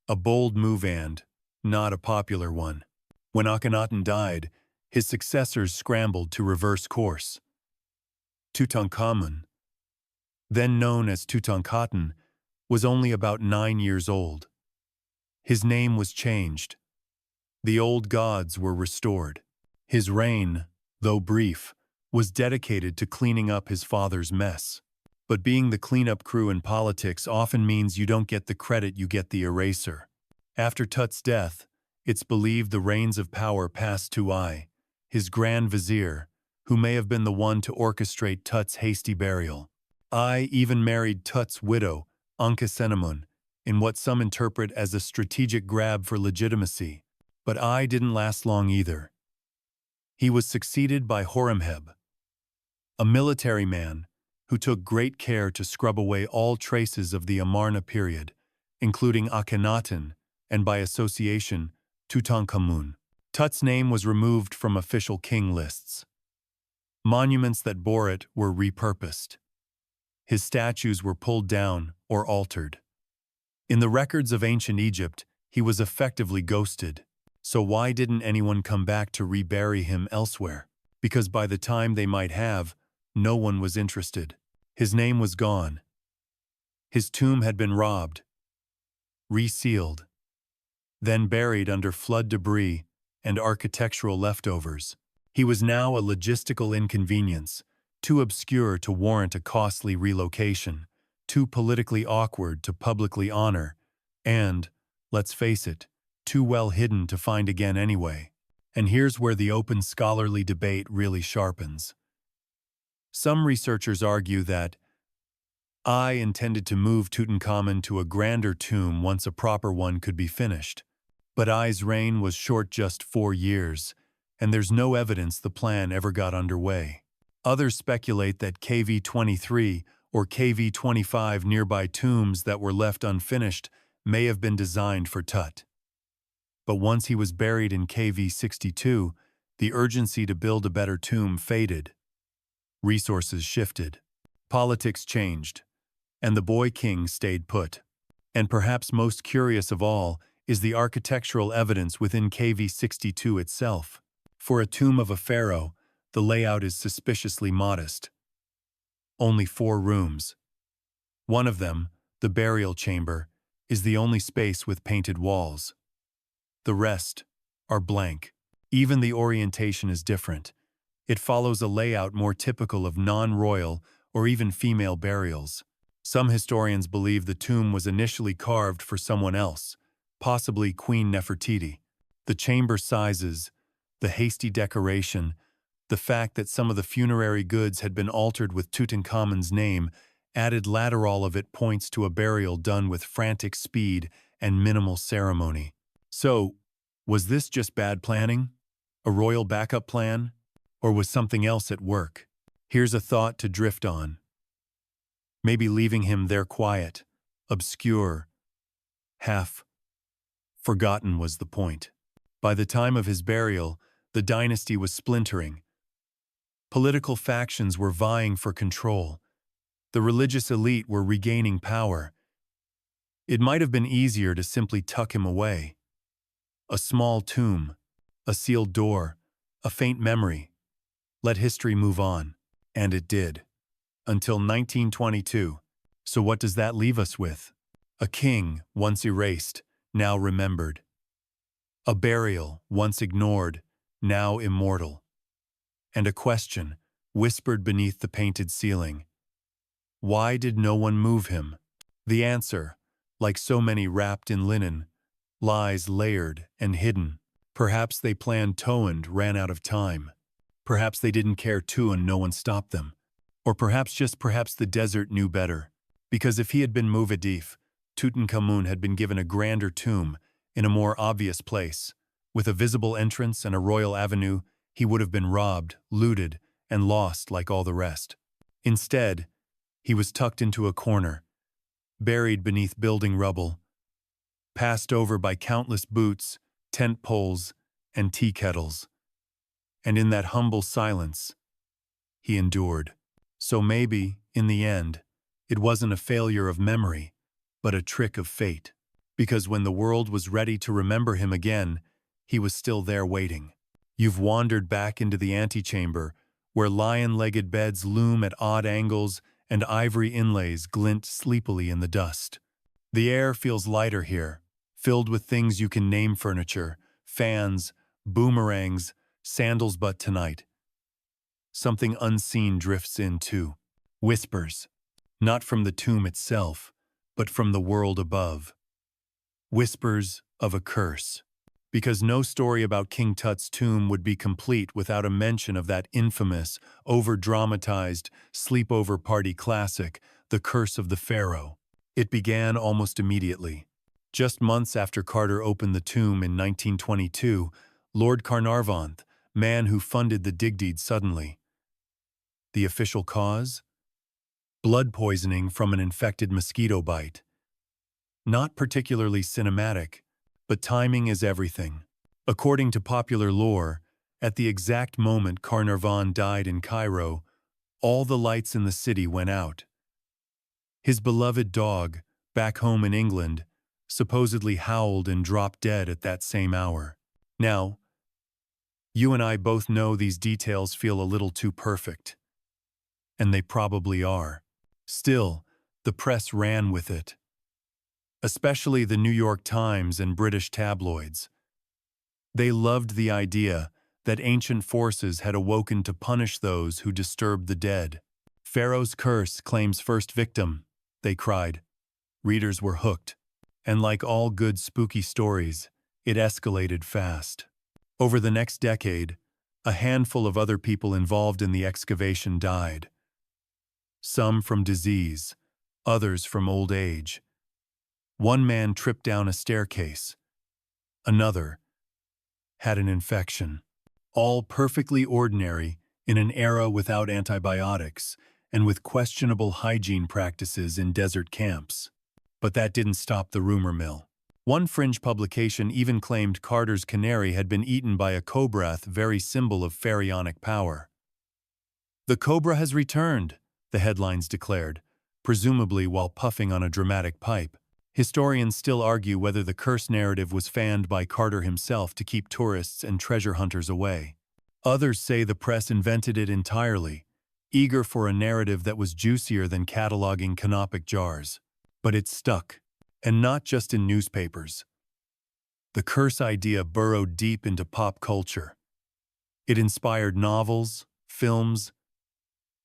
A bold move and not a popular one. When Akhenaten died, his successors scrambled to reverse course. Tutankhamun, then known as Tutankhaten, was only about 9 years old. His name was changed. The old gods were restored. His reign, though brief, was dedicated to cleaning up his father's mess. But being the cleanup crew in politics often means you don't get the credit, you get the eraser. After Tut's death, it's believed the reins of power passed to I, his Grand Vizier, who may have been the one to orchestrate Tut's hasty burial. I even married Tut's widow, Ankhesenamun, in what some interpret as a strategic grab for legitimacy. But Ai didn't last long either. He was succeeded by Horemheb, a military man who took great care to scrub away all traces of the Amarna period, including Akhenaten and, by association, Tutankhamun. Tut's name was removed from official king lists. Monuments that bore it were repurposed. His statues were pulled down or altered. In the records of ancient Egypt, he was effectively ghosted. So why didn't anyone come back to rebury him elsewhere? Because by the time they might have, no one was interested. His name was gone. His tomb had been robbed, resealed, then buried under flood debris and architectural leftovers. He was now a logistical inconvenience, too obscure to warrant a costly relocation, too politically awkward to publicly honor, and, let's face it, too well hidden to find again anyway. And here's where the open scholarly debate really sharpens. Some researchers argue that Ai intended to move Tutankhamun to a grander tomb once a proper one could be finished. But Ai's reign was short just 4 years, and there's no evidence the plan ever got underway. Others speculate that KV-23 or KV-25 nearby tombs that were left unfinished may have been designed for Tut. But once he was buried in KV-62, the urgency to build a better tomb faded. Resources shifted. Politics changed. And the boy king stayed put. And perhaps most curious of all is the architectural evidence within KV-62 itself. For a tomb of a pharaoh, the layout is suspiciously modest. Only 4 rooms. One of them, the burial chamber, is the only space with painted walls. The rest are blank. Even the orientation is different. It follows a layout more typical of non-royal or even female burials. Some historians believe the tomb was initially carved for someone else, possibly Queen Nefertiti. The chamber sizes, the hasty decoration, the fact that some of the funerary goods had been altered with Tutankhamun's name, added lateral of it points to a burial done with frantic speed and minimal ceremony. So, was this just bad planning? A royal backup plan? Or was something else at work? Here's a thought to drift on. Maybe leaving him there quiet, obscure, half forgotten was the point. By the time of his burial, the dynasty was splintering. Political factions were vying for control. The religious elite were regaining power. It might have been easier to simply tuck him away. A small tomb, a sealed door, a faint memory. Let history move on. And it did. Until 1922. So what does that leave us with? A king, once erased, now remembered. A burial, once ignored, now immortal. And a question, whispered beneath the painted ceiling. Why did no one move him? The answer, like so many wrapped in linen, lies layered and hidden. Perhaps they planned to and ran out of time. Perhaps they didn't care to and no one stopped them. Or perhaps the desert knew better. Because if he had been Muad'Dib, Tutankhamun had been given a grander tomb in a more obvious place. With a visible entrance and a royal avenue, he would have been robbed, looted, and lost like all the rest. Instead, he was tucked into a corner, buried beneath building rubble, passed over by countless boots, tent poles, and tea kettles. And in that humble silence, he endured. So maybe, in the end, it wasn't a failure of memory, but a trick of fate. Because when the world was ready to remember him again, he was still there waiting. You've wandered back into the antechamber, where lion-legged beds loom at odd angles and ivory inlays glint sleepily in the dust. The air feels lighter here, filled with things you can name: furniture, fans, boomerangs, sandals. But tonight, something unseen drifts in too. Whispers, not from the tomb itself, but from the world above. Whispers of a curse. Because no story about King Tut's tomb would be complete without a mention of that infamous, over-dramatized, sleepover party classic, The Curse of the Pharaoh. It began almost immediately. Just months after Carter opened the tomb in 1922, Lord Carnarvon, man who funded the dig deed suddenly. The official cause? Blood poisoning from an infected mosquito bite. Not particularly cinematic, but timing is everything. According to popular lore, at the exact moment Carnarvon died in Cairo, all the lights in the city went out. His beloved dog, back home in England, supposedly howled and dropped dead at that same hour. Now, you and I both know these details feel a little too perfect. And they probably are. Still, the press ran with it. Especially the New York Times and British tabloids. They loved the idea that ancient forces had awoken to punish those who disturbed the dead. Pharaoh's curse claims first victim, they cried. Readers were hooked. And like all good spooky stories, it escalated fast. Over the next decade, a handful of other people involved in the excavation died. Some from disease, others from old age. One man tripped down a staircase. Another had an infection. All perfectly ordinary in an era without antibiotics and with questionable hygiene practices in desert camps. But that didn't stop the rumor mill. One fringe publication even claimed Carter's canary had been eaten by a cobra, very symbol of pharaonic power. "The cobra has returned," the headlines declared, presumably while puffing on a dramatic pipe. Historians still argue whether the curse narrative was fanned by Carter himself to keep tourists and treasure hunters away. Others say the press invented it entirely, eager for a narrative that was juicier than cataloging canopic jars. But it stuck, and not just in newspapers. The curse idea burrowed deep into pop culture. It inspired novels, films,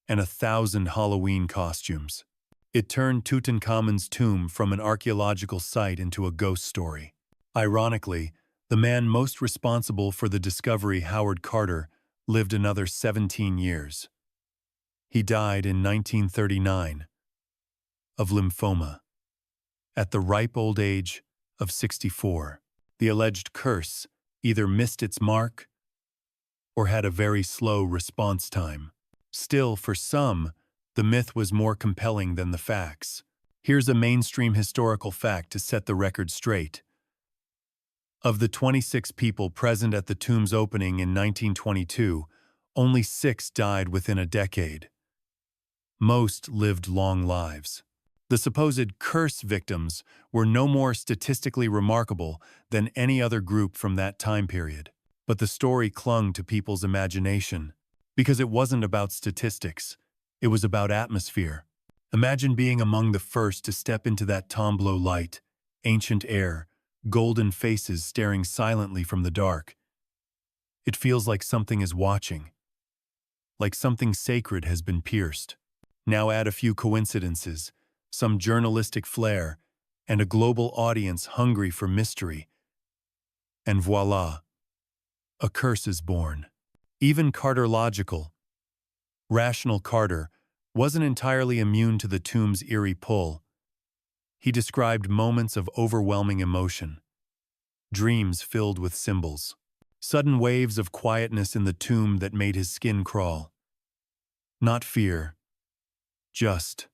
and 1,000 Halloween costumes. It turned Tutankhamun's tomb from an archaeological site into a ghost story. Ironically, the man most responsible for the discovery, Howard Carter, lived another 17 years. He died in 1939 of lymphoma, at the ripe old age of 64. The alleged curse either missed its mark or had a very slow response time. Still, for some, the myth was more compelling than the facts. Here's a mainstream historical fact to set the record straight. Of the 26 people present at the tomb's opening in 1922, only 6 died within a decade. Most lived long lives. The supposed curse victims were no more statistically remarkable than any other group from that time period. But the story clung to people's imagination, because it wasn't about statistics. It was about atmosphere. Imagine being among the first to step into that tableau light, ancient air, golden faces staring silently from the dark. It feels like something is watching, like something sacred has been pierced. Now add a few coincidences, some journalistic flair, and a global audience hungry for mystery. And voila, a curse is born. Even Carter-logical, rational Carter wasn't entirely immune to the tomb's eerie pull. He described moments of overwhelming emotion, dreams filled with symbols, sudden waves of quietness in the tomb that made his skin crawl. Not fear, just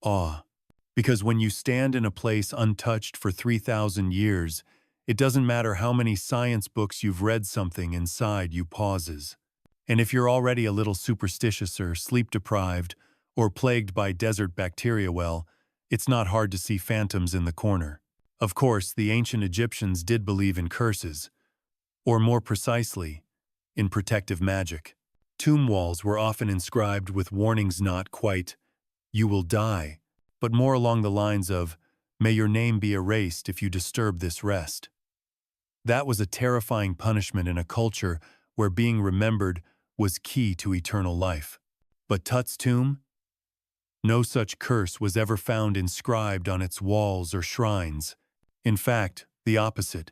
awe. Because when you stand in a place untouched for 3,000 years, it doesn't matter how many science books you've read, something inside you pauses. And if you're already a little superstitious or sleep-deprived or plagued by desert bacteria, well, it's not hard to see phantoms in the corner. Of course, the ancient Egyptians did believe in curses, or more precisely, in protective magic. Tomb walls were often inscribed with warnings, not quite, "You will die," but more along the lines of, "May your name be erased if you disturb this rest." That was a terrifying punishment in a culture where being remembered was key to eternal life. But Tut's tomb? No such curse was ever found inscribed on its walls or shrines. In fact, the opposite.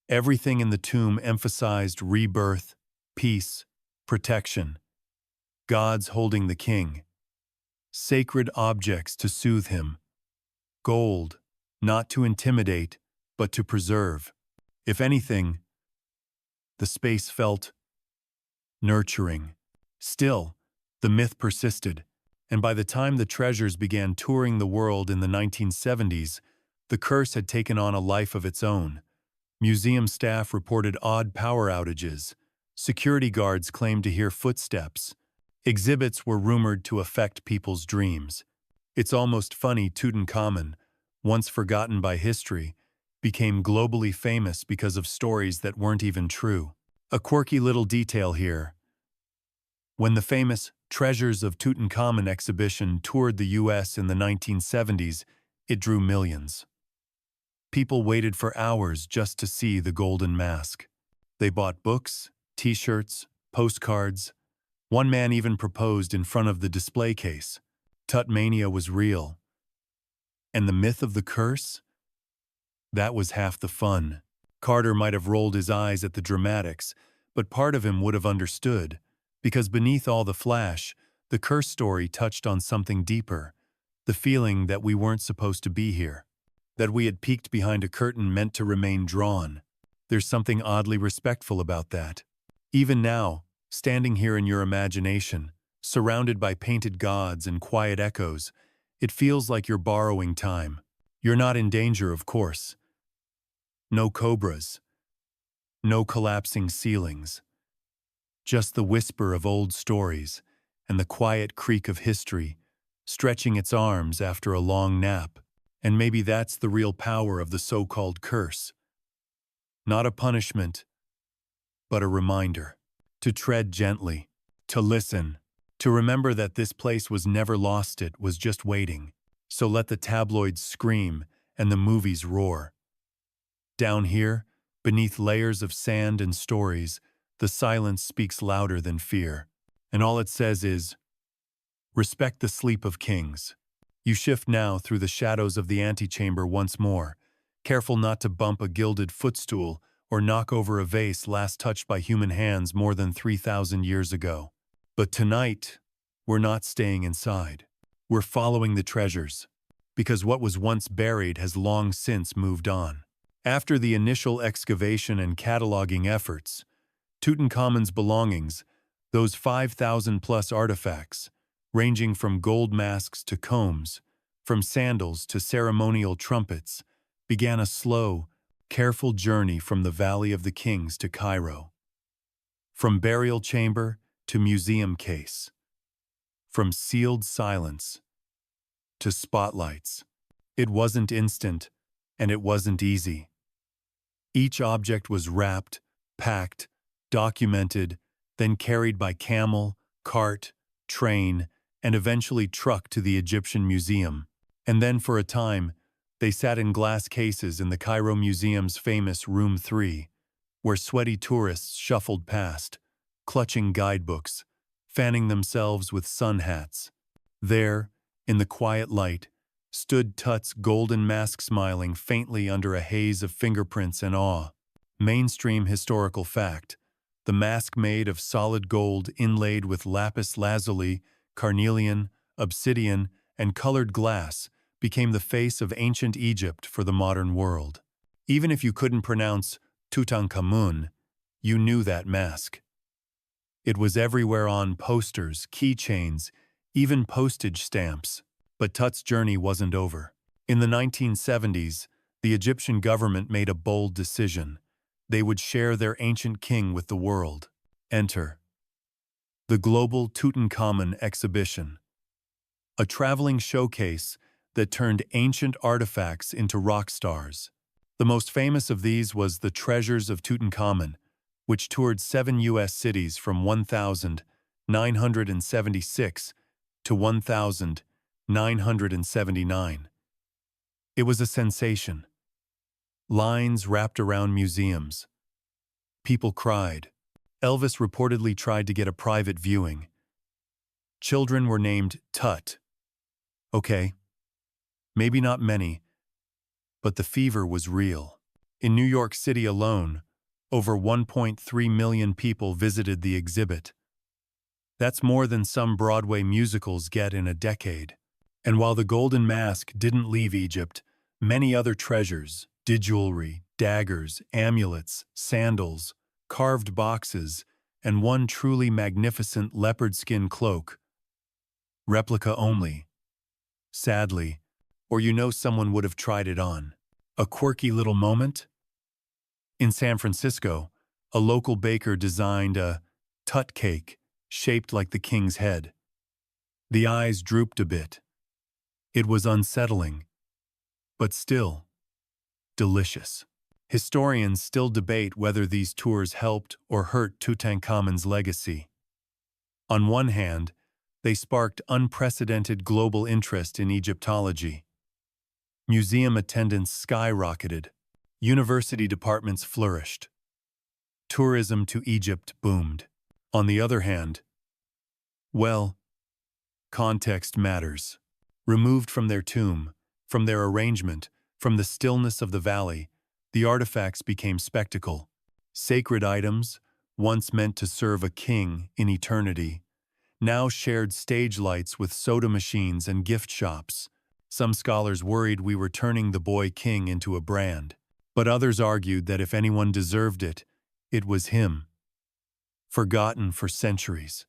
Everything in the tomb emphasized rebirth, peace, protection. Gods holding the king. Sacred objects to soothe him. Gold, not to intimidate, but to preserve. If anything, the space felt nurturing. Still, the myth persisted, and by the time the treasures began touring the world in the 1970s, the curse had taken on a life of its own. Museum staff reported odd power outages. Security guards claimed to hear footsteps. Exhibits were rumored to affect people's dreams. It's almost funny Tutankhamun, once forgotten by history, became globally famous because of stories that weren't even true. A quirky little detail here. When the famous Treasures of Tutankhamun exhibition toured the US in the 1970s, it drew millions. People waited for hours just to see the golden mask. They bought books, t-shirts, postcards. One man even proposed in front of the display case. Tutmania was real. And the myth of the curse? That was half the fun. Carter might have rolled his eyes at the dramatics, but part of him would have understood, because beneath all the flash, the curse story touched on something deeper, the feeling that we weren't supposed to be here, that we had peeked behind a curtain meant to remain drawn. There's something oddly respectful about that. Even now, standing here in your imagination, surrounded by painted gods and quiet echoes, it feels like you're borrowing time. You're not in danger, of course. No cobras. No collapsing ceilings. Just the whisper of old stories and the quiet creak of history, stretching its arms after a long nap. And maybe that's the real power of the so-called curse. Not a punishment, but a reminder. To tread gently, to listen, to remember that this place was never lost, it was just waiting. So let the tabloids scream and the movies roar. Down here, beneath layers of sand and stories, the silence speaks louder than fear. And all it says is, respect the sleep of kings. You shift now through the shadows of the antechamber once more, careful not to bump a gilded footstool or knock over a vase last touched by human hands more than 3,000 years ago. But tonight, we're not staying inside. We're following the treasures, because what was once buried has long since moved on. After the initial excavation and cataloging efforts, Tutankhamun's belongings, those 5,000-plus artifacts, ranging from gold masks to combs, from sandals to ceremonial trumpets, began a slow, careful journey from the Valley of the Kings to Cairo. From burial chamber to museum case. From sealed silence to spotlights. It wasn't instant, and it wasn't easy. Each object was wrapped, packed, documented, then carried by camel, cart, train, and eventually trucked to the Egyptian Museum. And then for a time, they sat in glass cases in the Cairo Museum's famous Room 3, where sweaty tourists shuffled past, clutching guidebooks, fanning themselves with sun hats. There, in the quiet light, stood Tut's golden mask smiling faintly under a haze of fingerprints and awe. Mainstream historical fact: the mask made of solid gold inlaid with lapis lazuli, carnelian, obsidian, and colored glass became the face of ancient Egypt for the modern world. Even if you couldn't pronounce Tutankhamun, you knew that mask. It was everywhere on posters, keychains, even postage stamps. But Tut's journey wasn't over. In the 1970s, the Egyptian government made a bold decision. They would share their ancient king with the world. Enter the Global Tutankhamun Exhibition, a traveling showcase that turned ancient artifacts into rock stars. The most famous of these was the Treasures of Tutankhamun, which toured 7 U.S. cities from 1976 to 1979. It was a sensation. Lines wrapped around museums. People cried. Elvis reportedly tried to get a private viewing. Children were named Tut. Okay, maybe not many, but the fever was real. In New York City alone, over 1.3 million people visited the exhibit. That's more than some Broadway musicals get in a decade. And while the golden mask didn't leave Egypt, many other treasures, jewelry, daggers, amulets, sandals, carved boxes, and one truly magnificent leopard skin cloak, replica only, sadly, or someone would have tried it on. A quirky little moment? In San Francisco, a local baker designed a tut cake shaped like the king's head. The eyes drooped a bit. It was unsettling, but still delicious. Historians still debate whether these tours helped or hurt Tutankhamun's legacy. On one hand, they sparked unprecedented global interest in Egyptology. Museum attendance skyrocketed. University departments flourished. Tourism to Egypt boomed. On the other hand, well, context matters. Removed from their tomb, from their arrangement, from the stillness of the valley, the artifacts became spectacle. Sacred items, once meant to serve a king in eternity, now shared stage lights with soda machines and gift shops. Some scholars worried we were turning the boy king into a brand, but others argued that if anyone deserved it, it was him. Forgotten for centuries.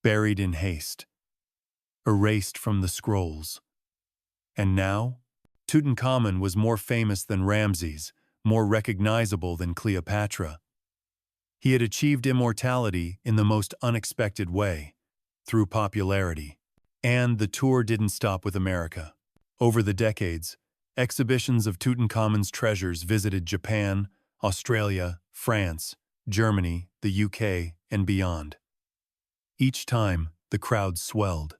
Buried in haste. Erased from the scrolls. And now, Tutankhamun was more famous than Ramses, more recognizable than Cleopatra. He had achieved immortality in the most unexpected way, through popularity. And the tour didn't stop with America. Over the decades, exhibitions of Tutankhamun's treasures visited Japan, Australia, France, Germany, the UK, and beyond. Each time, the crowd swelled.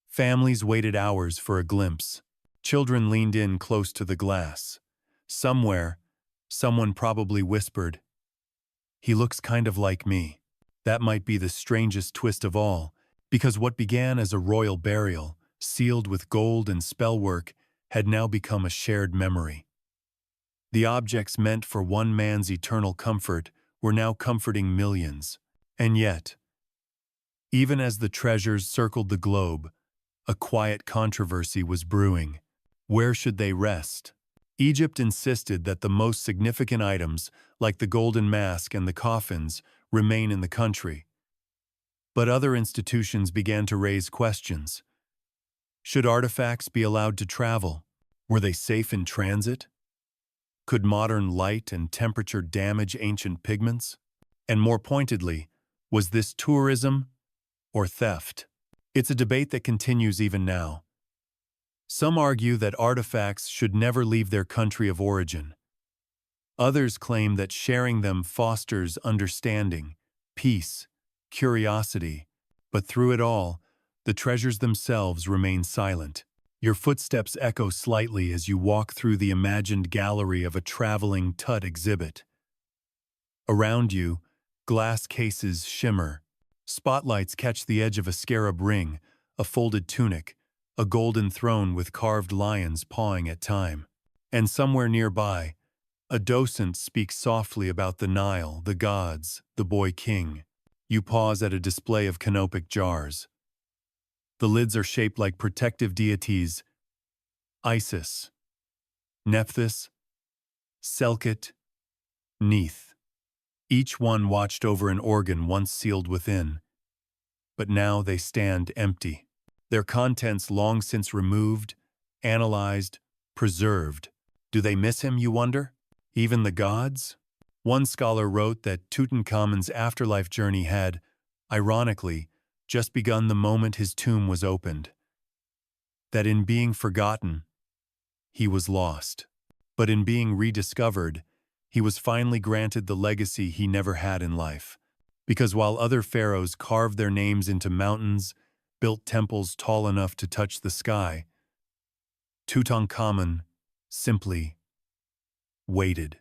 Families waited hours for a glimpse. Children leaned in close to the glass. Somewhere, someone probably whispered, "He looks kind of like me." That might be the strangest twist of all, because what began as a royal burial, sealed with gold and spellwork, had now become a shared memory. The objects meant for one man's eternal comfort were now comforting millions. And yet, even as the treasures circled the globe, a quiet controversy was brewing. Where should they rest? Egypt insisted that the most significant items, like the golden mask and the coffins, remain in the country. But other institutions began to raise questions. Should artifacts be allowed to travel? Were they safe in transit? Could modern light and temperature damage ancient pigments? And more pointedly, was this tourism or theft? It's a debate that continues even now. Some argue that artifacts should never leave their country of origin. Others claim that sharing them fosters understanding, peace, curiosity, but through it all, the treasures themselves remain silent. Your footsteps echo slightly as you walk through the imagined gallery of a traveling Tut exhibit. Around you, glass cases shimmer. Spotlights catch the edge of a scarab ring, a folded tunic, a golden throne with carved lions pawing at time. And somewhere nearby, a docent speaks softly about the Nile, the gods, the boy king. You pause at a display of canopic jars. The lids are shaped like protective deities: Isis, Nephthys, Selkut, Neith. Each one watched over an organ once sealed within, but now they stand empty. Their contents long since removed, analyzed, preserved. Do they miss him, you wonder? Even the gods? One scholar wrote that Tutankhamun's afterlife journey had, ironically, just begun the moment his tomb was opened. That in being forgotten, he was lost. But in being rediscovered, he was finally granted the legacy he never had in life. Because while other pharaohs carved their names into mountains, built temples tall enough to touch the sky, Tutankhamun simply waited.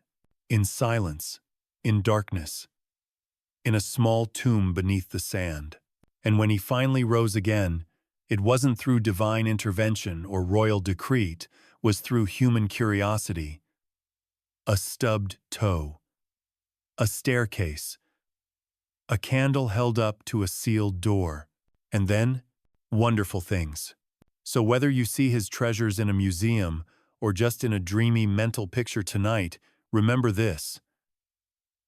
In silence, in darkness, in a small tomb beneath the sand. And when he finally rose again, it wasn't through divine intervention or royal decree, it was through human curiosity. A stubbed toe, a staircase, a candle held up to a sealed door, and then, wonderful things. So whether you see his treasures in a museum or just in a dreamy mental picture tonight, remember this: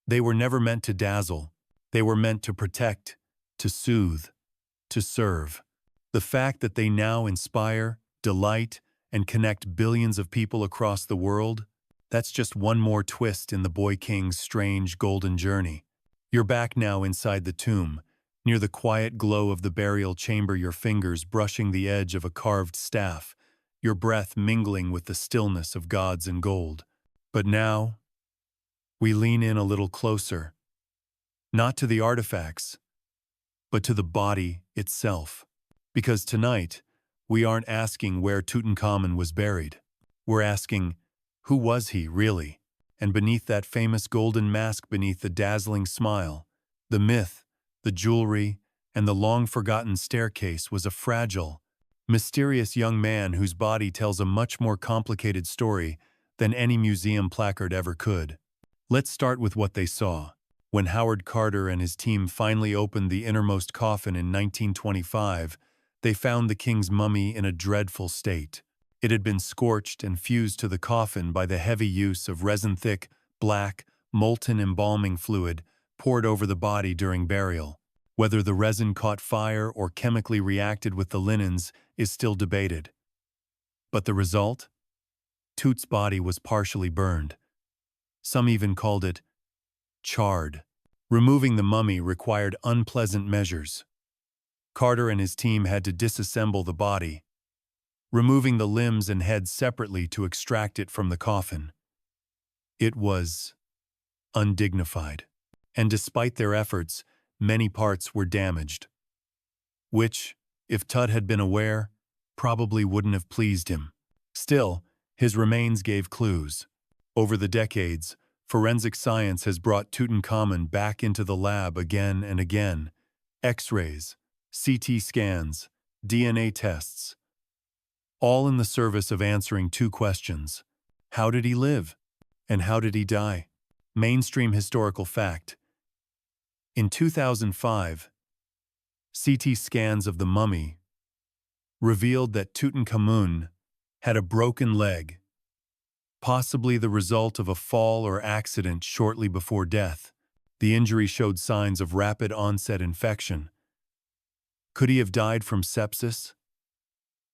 they were never meant to dazzle. They were meant to protect, to soothe, to serve. The fact that they now inspire, delight, and connect billions of people across the world, that's just one more twist in the Boy King's strange golden journey. You're back now inside the tomb, near the quiet glow of the burial chamber, your fingers brushing the edge of a carved staff, your breath mingling with the stillness of gods in gold. But now, we lean in a little closer, not to the artifacts, but to the body itself. Because tonight, we aren't asking where Tutankhamun was buried. We're asking, who was he, really? And beneath that famous golden mask, beneath the dazzling smile, the myth, the jewelry, and the long-forgotten staircase was a fragile, mysterious young man whose body tells a much more complicated story than any museum placard ever could. Let's start with what they saw. When Howard Carter and his team finally opened the innermost coffin in 1925, they found the king's mummy in a dreadful state. It had been scorched and fused to the coffin by the heavy use of resin-thick, black, molten embalming fluid poured over the body during burial. Whether the resin caught fire or chemically reacted with the linens is still debated. But the result? Toot's body was partially burned. Some even called it charred. Removing the mummy required unpleasant measures. Carter and his team had to disassemble the body, removing the limbs and head separately to extract it from the coffin. It was undignified, and despite their efforts, many parts were damaged, which, if Tut had been aware, probably wouldn't have pleased him. Still, his remains gave clues. Over the decades, forensic science has brought Tutankhamun back into the lab again and again. X-rays, CT scans, DNA tests, all in the service of answering two questions: how did he live, and how did he die? Mainstream historical fact. In 2005, CT scans of the mummy revealed that Tutankhamun had a broken leg, possibly the result of a fall or accident shortly before death. The injury showed signs of rapid onset infection. Could he have died from sepsis?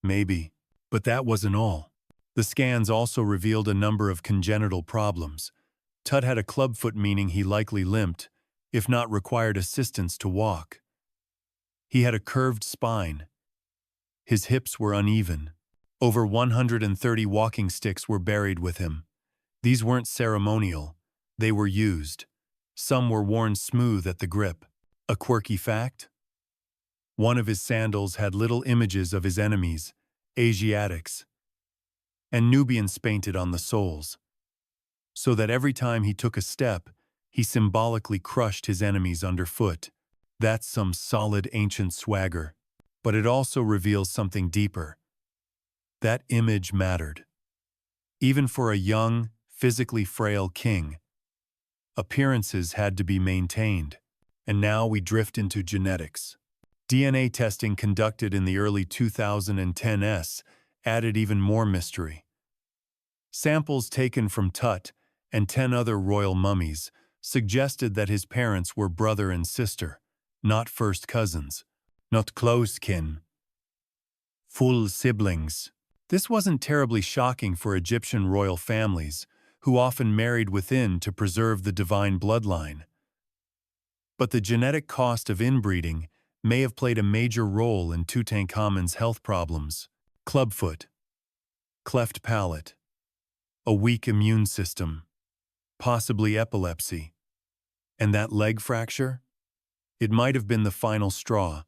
Maybe. But that wasn't all. The scans also revealed a number of congenital problems. Tut had a clubfoot, meaning he likely limped, if not required assistance to walk. He had a curved spine. His hips were uneven. Over 130 walking sticks were buried with him. These weren't ceremonial. They were used. Some were worn smooth at the grip. A quirky fact? One of his sandals had little images of his enemies, Asiatics, and Nubians painted on the soles, so that every time he took a step, he symbolically crushed his enemies underfoot. That's some solid ancient swagger. But it also reveals something deeper. That image mattered. Even for a young, physically frail king, appearances had to be maintained. And now we drift into genetics. DNA testing conducted in the early 2010s added even more mystery. Samples taken from Tut and 10 other royal mummies suggested that his parents were brother and sister, not first cousins, not close kin, full siblings. This wasn't terribly shocking for Egyptian royal families, who often married within to preserve the divine bloodline. But the genetic cost of inbreeding may have played a major role in Tutankhamun's health problems. Clubfoot, cleft palate, a weak immune system, possibly epilepsy. And that leg fracture? It might have been the final straw.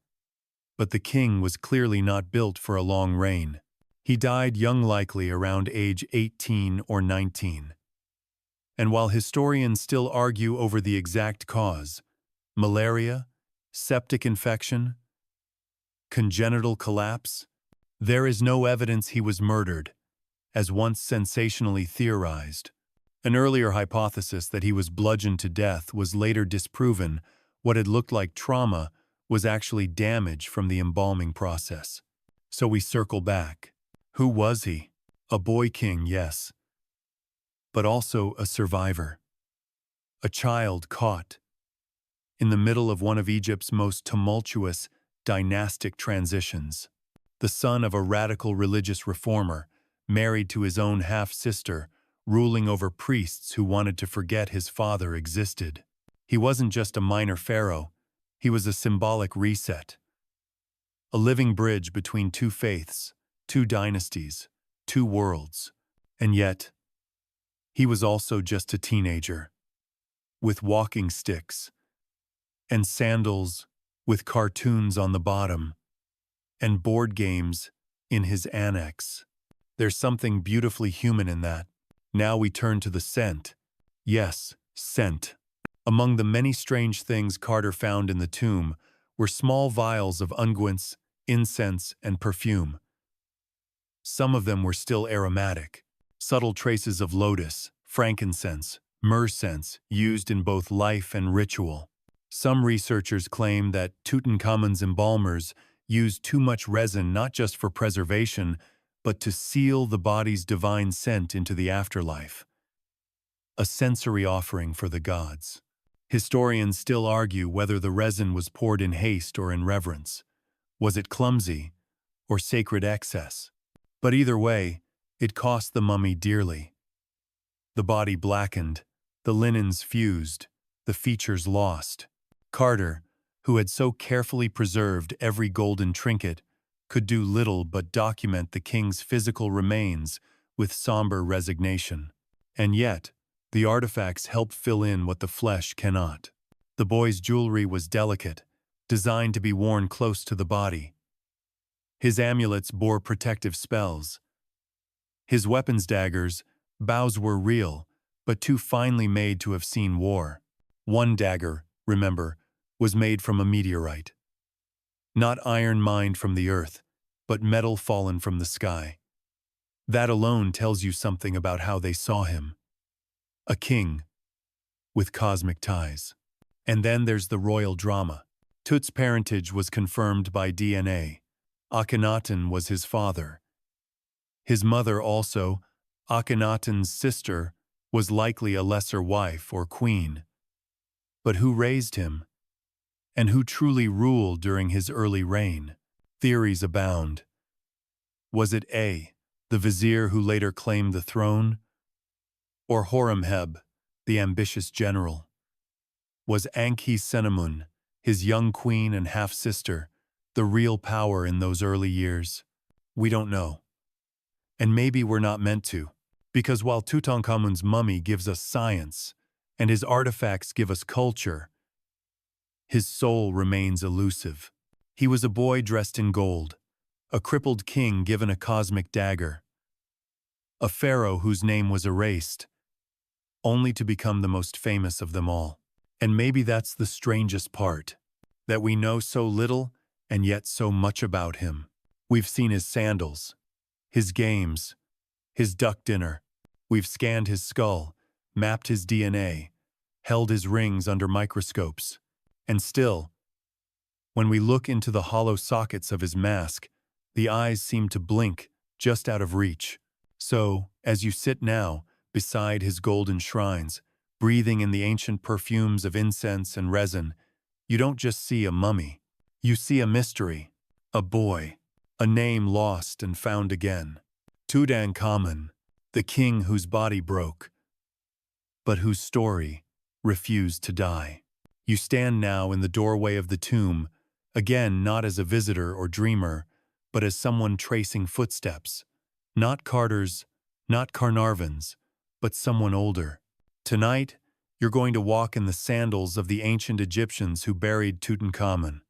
But the king was clearly not built for a long reign. He died young, likely around age 18 or 19. And while historians still argue over the exact cause, malaria, septic infection, congenital collapse, there is no evidence he was murdered, as once sensationally theorized. An earlier hypothesis that he was bludgeoned to death was later disproven. What had looked like trauma was actually damage from the embalming process. So we circle back. Who was he? A boy king, yes, but also a survivor. A child caught in the middle of one of Egypt's most tumultuous dynastic transitions. The son of a radical religious reformer, married to his own half-sister, ruling over priests who wanted to forget his father existed. He wasn't just a minor pharaoh, he was a symbolic reset. A living bridge between two faiths, two dynasties, two worlds. And yet, he was also just a teenager, with walking sticks, and sandals with cartoons on the bottom, and board games in his annex. There's something beautifully human in that. Now we turn to the scent. Yes, scent. Among the many strange things Carter found in the tomb were small vials of unguents, incense, and perfume. Some of them were still aromatic, subtle traces of lotus, frankincense, myrrh scents used in both life and ritual. Some researchers claim that Tutankhamun's embalmers used too much resin not just for preservation, but to seal the body's divine scent into the afterlife. A sensory offering for the gods. Historians still argue whether the resin was poured in haste or in reverence. Was it clumsy or sacred excess? But either way, it cost the mummy dearly. The body blackened, the linens fused, the features lost. Carter, who had so carefully preserved every golden trinket, could do little but document the king's physical remains with somber resignation. And yet, the artifacts helped fill in what the flesh cannot. The boy's jewelry was delicate, designed to be worn close to the body. His amulets bore protective spells. His weapons daggers, bows were real, but too finely made to have seen war. One dagger, remember, was made from a meteorite. Not iron mined from the earth, but metal fallen from the sky. That alone tells you something about how they saw him. A king, with cosmic ties. And then there's the royal drama. Tut's parentage was confirmed by DNA. Akhenaten was his father. His mother also, Akhenaten's sister, was likely a lesser wife or queen. But who raised him? And who truly ruled during his early reign? Theories abound. Was it A, the vizier who later claimed the throne? Or Horemheb, the ambitious general? Was Ankhesenamun, his young queen and half-sister, the real power in those early years? We don't know. And maybe we're not meant to, because while Tutankhamun's mummy gives us science, and his artifacts give us culture, his soul remains elusive. He was a boy dressed in gold, a crippled king given a cosmic dagger, a pharaoh whose name was erased, only to become the most famous of them all. And maybe that's the strangest part, that we know so little and yet so much about him. We've seen his sandals, his games, his duck dinner. We've scanned his skull, mapped his DNA, held his rings under microscopes. And still, when we look into the hollow sockets of his mask, the eyes seem to blink just out of reach. So, as you sit now, beside his golden shrines, breathing in the ancient perfumes of incense and resin, you don't just see a mummy. You see a mystery, a boy, a name lost and found again. Tutankhamun, the king whose body broke, but whose story refused to die. You stand now in the doorway of the tomb, again not as a visitor or dreamer, but as someone tracing footsteps. Not Carter's, not Carnarvon's, but someone older. Tonight, you're going to walk in the sandals of the ancient Egyptians who buried Tutankhamun.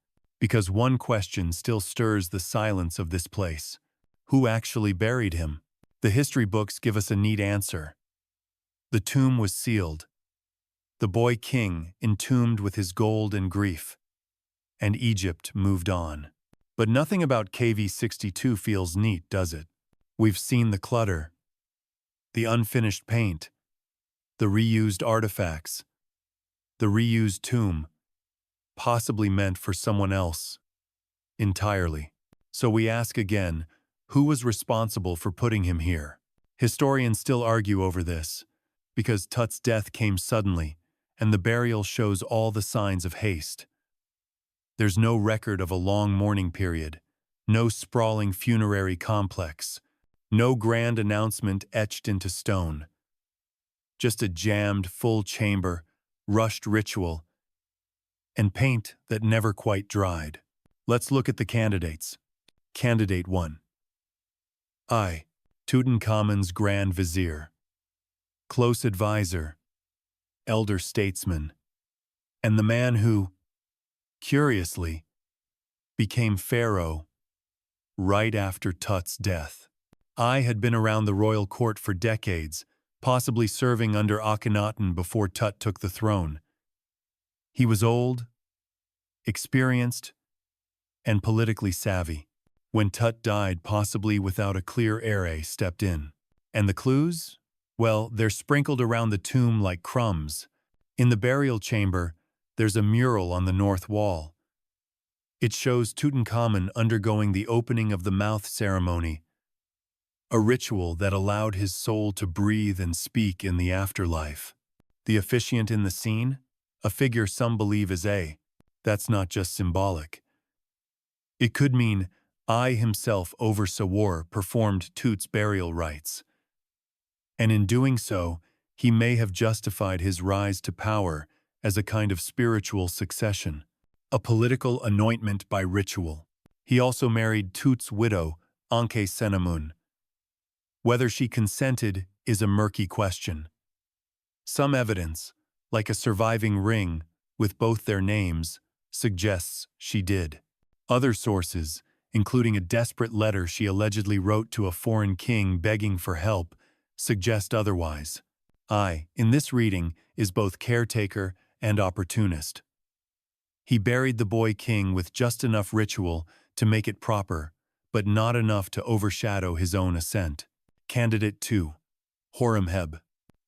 Because one question still stirs the silence of this place. Who actually buried him? The history books give us a neat answer. The tomb was sealed. The boy king entombed with his gold and grief. And Egypt moved on. But nothing about KV-62 feels neat, does it? We've seen the clutter, the unfinished paint, the reused artifacts, the reused tomb, possibly meant for someone else entirely. So we ask again, who was responsible for putting him here? Historians still argue over this, because Tut's death came suddenly, and the burial shows all the signs of haste. There's no record of a long mourning period, no sprawling funerary complex, no grand announcement etched into stone. Just a jammed, full chamber, rushed ritual, and paint that never quite dried. Let's look at the candidates. Candidate 1. I. Tutankhamun's Grand Vizier. Close advisor, elder statesman, and the man who, curiously, became pharaoh right after Tut's death. I had been around the royal court for decades, possibly serving under Akhenaten before Tut took the throne. He was old, experienced, and politically savvy. When Tut died, possibly without a clear heir stepped in. And the clues? Well, they're sprinkled around the tomb like crumbs. In the burial chamber, there's a mural on the north wall. It shows Tutankhamun undergoing the opening of the mouth ceremony, a ritual that allowed his soul to breathe and speak in the afterlife. The officiant in the scene? A figure some believe is A. That's not just symbolic. It could mean I himself over Sawar performed Tut's burial rites. And in doing so, he may have justified his rise to power as a kind of spiritual succession, a political anointment by ritual. He also married Tut's widow, Anke Senamun. Whether she consented is a murky question. Some evidence, like a surviving ring with both their names, suggests she did. Other sources, including a desperate letter she allegedly wrote to a foreign king begging for help, suggest otherwise. I, in this reading, is both caretaker and opportunist. He buried the boy king with just enough ritual to make it proper, but not enough to overshadow his own ascent. Candidate 2. Horemheb,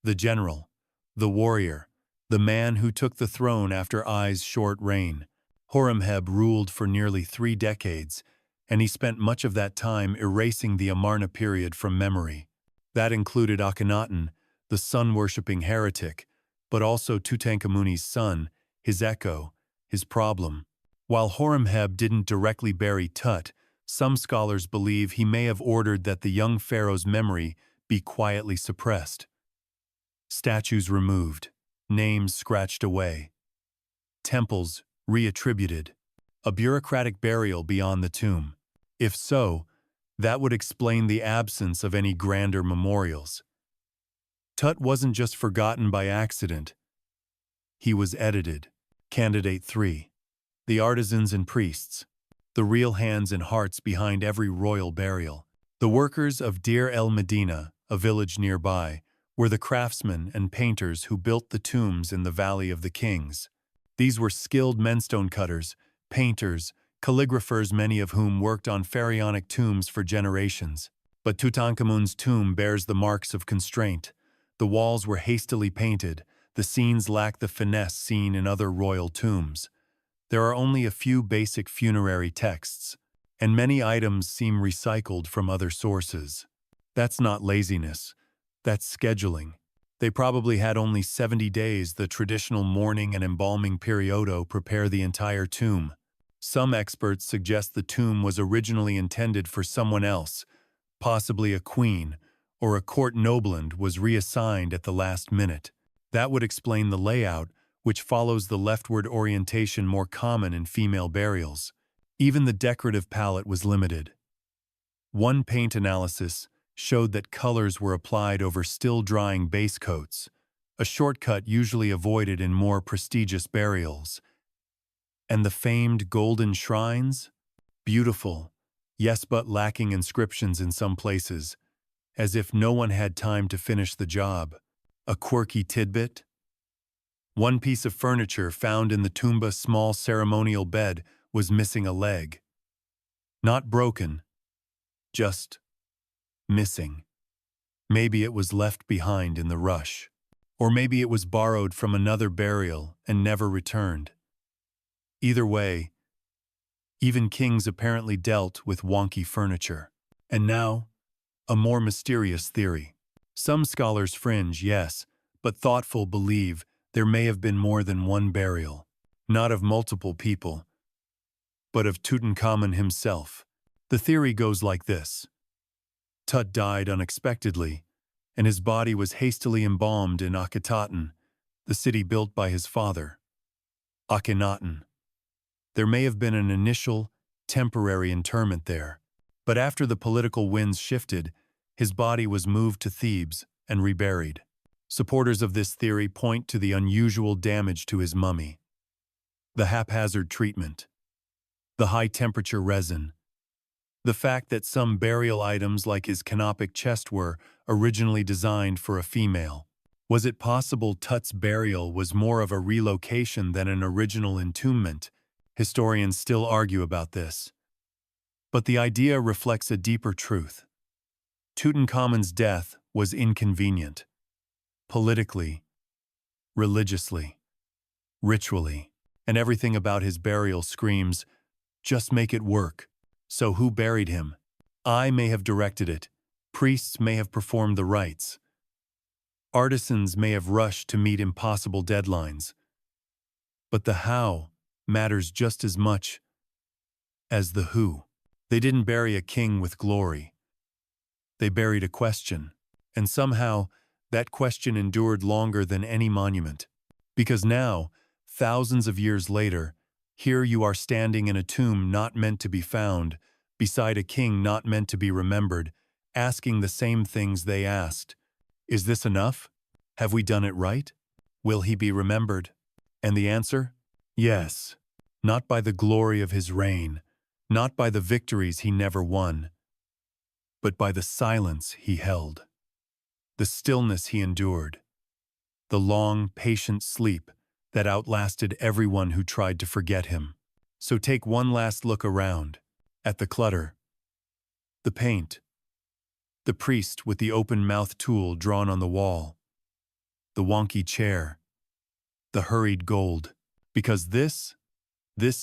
the general, the warrior, the man who took the throne after Ai's short reign. Horemheb ruled for nearly 3 decades, and he spent much of that time erasing the Amarna period from memory. That included Akhenaten, the sun-worshipping heretic, but also Tutankhamun's son, his echo, his problem. While Horemheb didn't directly bury Tut, some scholars believe he may have ordered that the young pharaoh's memory be quietly suppressed. Statues removed, names scratched away, temples reattributed, a bureaucratic burial beyond the tomb. If so, that would explain the absence of any grander memorials. Tut wasn't just forgotten by accident. He was edited. Candidate 3. The artisans and priests, the real hands and hearts behind every royal burial. The workers of Deir el-Medina, a village nearby, were the craftsmen and painters who built the tombs in the Valley of the Kings. These were skilled menstone cutters, painters, calligraphers, many of whom worked on pharaonic tombs for generations. But Tutankhamun's tomb bears the marks of constraint. The walls were hastily painted, the scenes lack the finesse seen in other royal tombs. There are only a few basic funerary texts, and many items seem recycled from other sources. That's not laziness, that's scheduling. They probably had only 70 days, the traditional mourning and embalming periodo, prepare the entire tomb. Some experts suggest the tomb was originally intended for someone else, possibly a queen, or a court nobleman was reassigned at the last minute. That would explain the layout, which follows the leftward orientation more common in female burials. Even the decorative palette was limited. One paint analysis showed that colors were applied over still-drying base coats, a shortcut usually avoided in more prestigious burials. And the famed golden shrines? Beautiful, yes, but lacking inscriptions in some places, as if no one had time to finish the job. A quirky tidbit? One piece of furniture found in the Toomba's small ceremonial bed was missing a leg. Not broken, just missing. Maybe it was left behind in the rush. Or maybe it was borrowed from another burial and never returned. Either way, Even kings apparently dealt with wonky furniture. And now, a more mysterious theory. Some scholars fringe, yes, but thoughtful believe there may have been more than one burial. Not of multiple people, but of Tutankhamun himself. The theory goes like this. Tut died unexpectedly, and his body was hastily embalmed in Akhetaten, the city built by his father, Akhenaten. There may have been an initial, temporary interment there, but after the political winds shifted, his body was moved to Thebes and reburied. Supporters of this theory point to the unusual damage to his mummy, the haphazard treatment, the high-temperature resin, the fact that some burial items like his canopic chest were originally designed for a female. Was it possible Tut's burial was more of a relocation than an original entombment? Historians still argue about this. But the idea reflects a deeper truth. Tutankhamun's death was inconvenient. Politically, religiously, ritually, and everything about his burial screams, just make it work. So who buried him? I may have directed it. Priests may have performed the rites. Artisans may have rushed to meet impossible deadlines. But the how matters just as much as the who. They didn't bury a king with glory. They buried a question. And somehow, that question endured longer than any monument. Because now, thousands of years later, here you are standing in a tomb not meant to be found, beside a king not meant to be remembered, asking the same things they asked. Is this enough? Have we done it right? Will he be remembered? And the answer? Yes. Not by the glory of his reign, not by the victories he never won, but by the silence he held, the stillness he endured, the long, patient sleep that outlasted everyone who tried to forget him. So take one last look around, at the clutter, the paint, the priest with the open-mouthed tool drawn on the wall, the wonky chair, the hurried gold, because this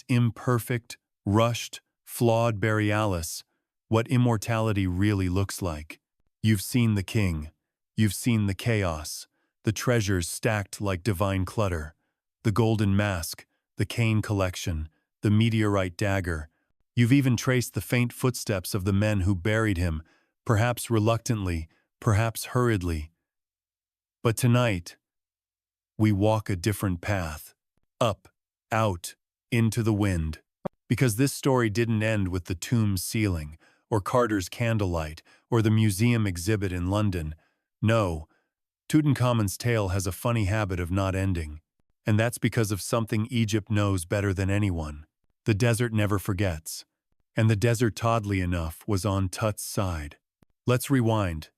imperfect, rushed, flawed burialis, what immortality really looks like. You've seen the king, you've seen the chaos, the treasures stacked like divine clutter, the golden mask, the cane collection, the meteorite dagger. You've even traced the faint footsteps of the men who buried him, perhaps reluctantly, perhaps hurriedly. But tonight, we walk a different path, up, out, into the wind. Because this story didn't end with the tomb's ceiling, or Carter's candlelight, or the museum exhibit in London. No, Tutankhamun's tale has a funny habit of not ending. And that's because of something Egypt knows better than anyone. The desert never forgets. And the desert, oddly enough, was on Tut's side. Let's rewind.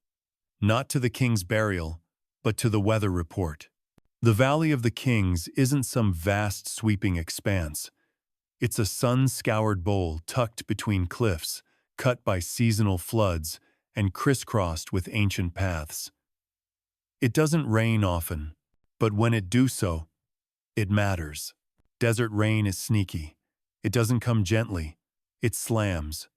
Not to the king's burial, but to the weather report. The Valley of the Kings isn't some vast, sweeping expanse. It's a sun-scoured bowl tucked between cliffs, cut by seasonal floods, and crisscrossed with ancient paths. It doesn't rain often, but when it do so, it matters. Desert rain is sneaky. It doesn't come gently. It slams.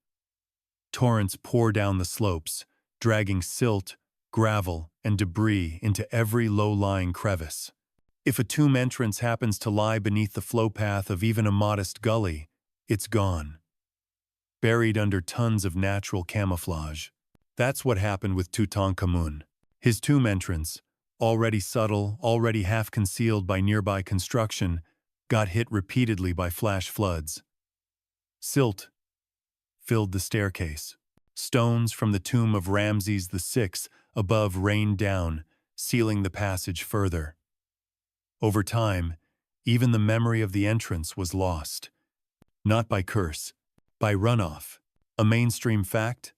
Torrents pour down the slopes, dragging silt, gravel, and debris into every low-lying crevice. If a tomb entrance happens to lie beneath the flow path of even a modest gully, it's gone. Buried under tons of natural camouflage. That's what happened with Tutankhamun. His tomb entrance, already subtle, already half-concealed by nearby construction, got hit repeatedly by flash floods. Silt filled the staircase. Stones from the tomb of Ramses VI above rained down, sealing the passage further. Over time, even the memory of the entrance was lost. Not by curse, by runoff. A mainstream fact?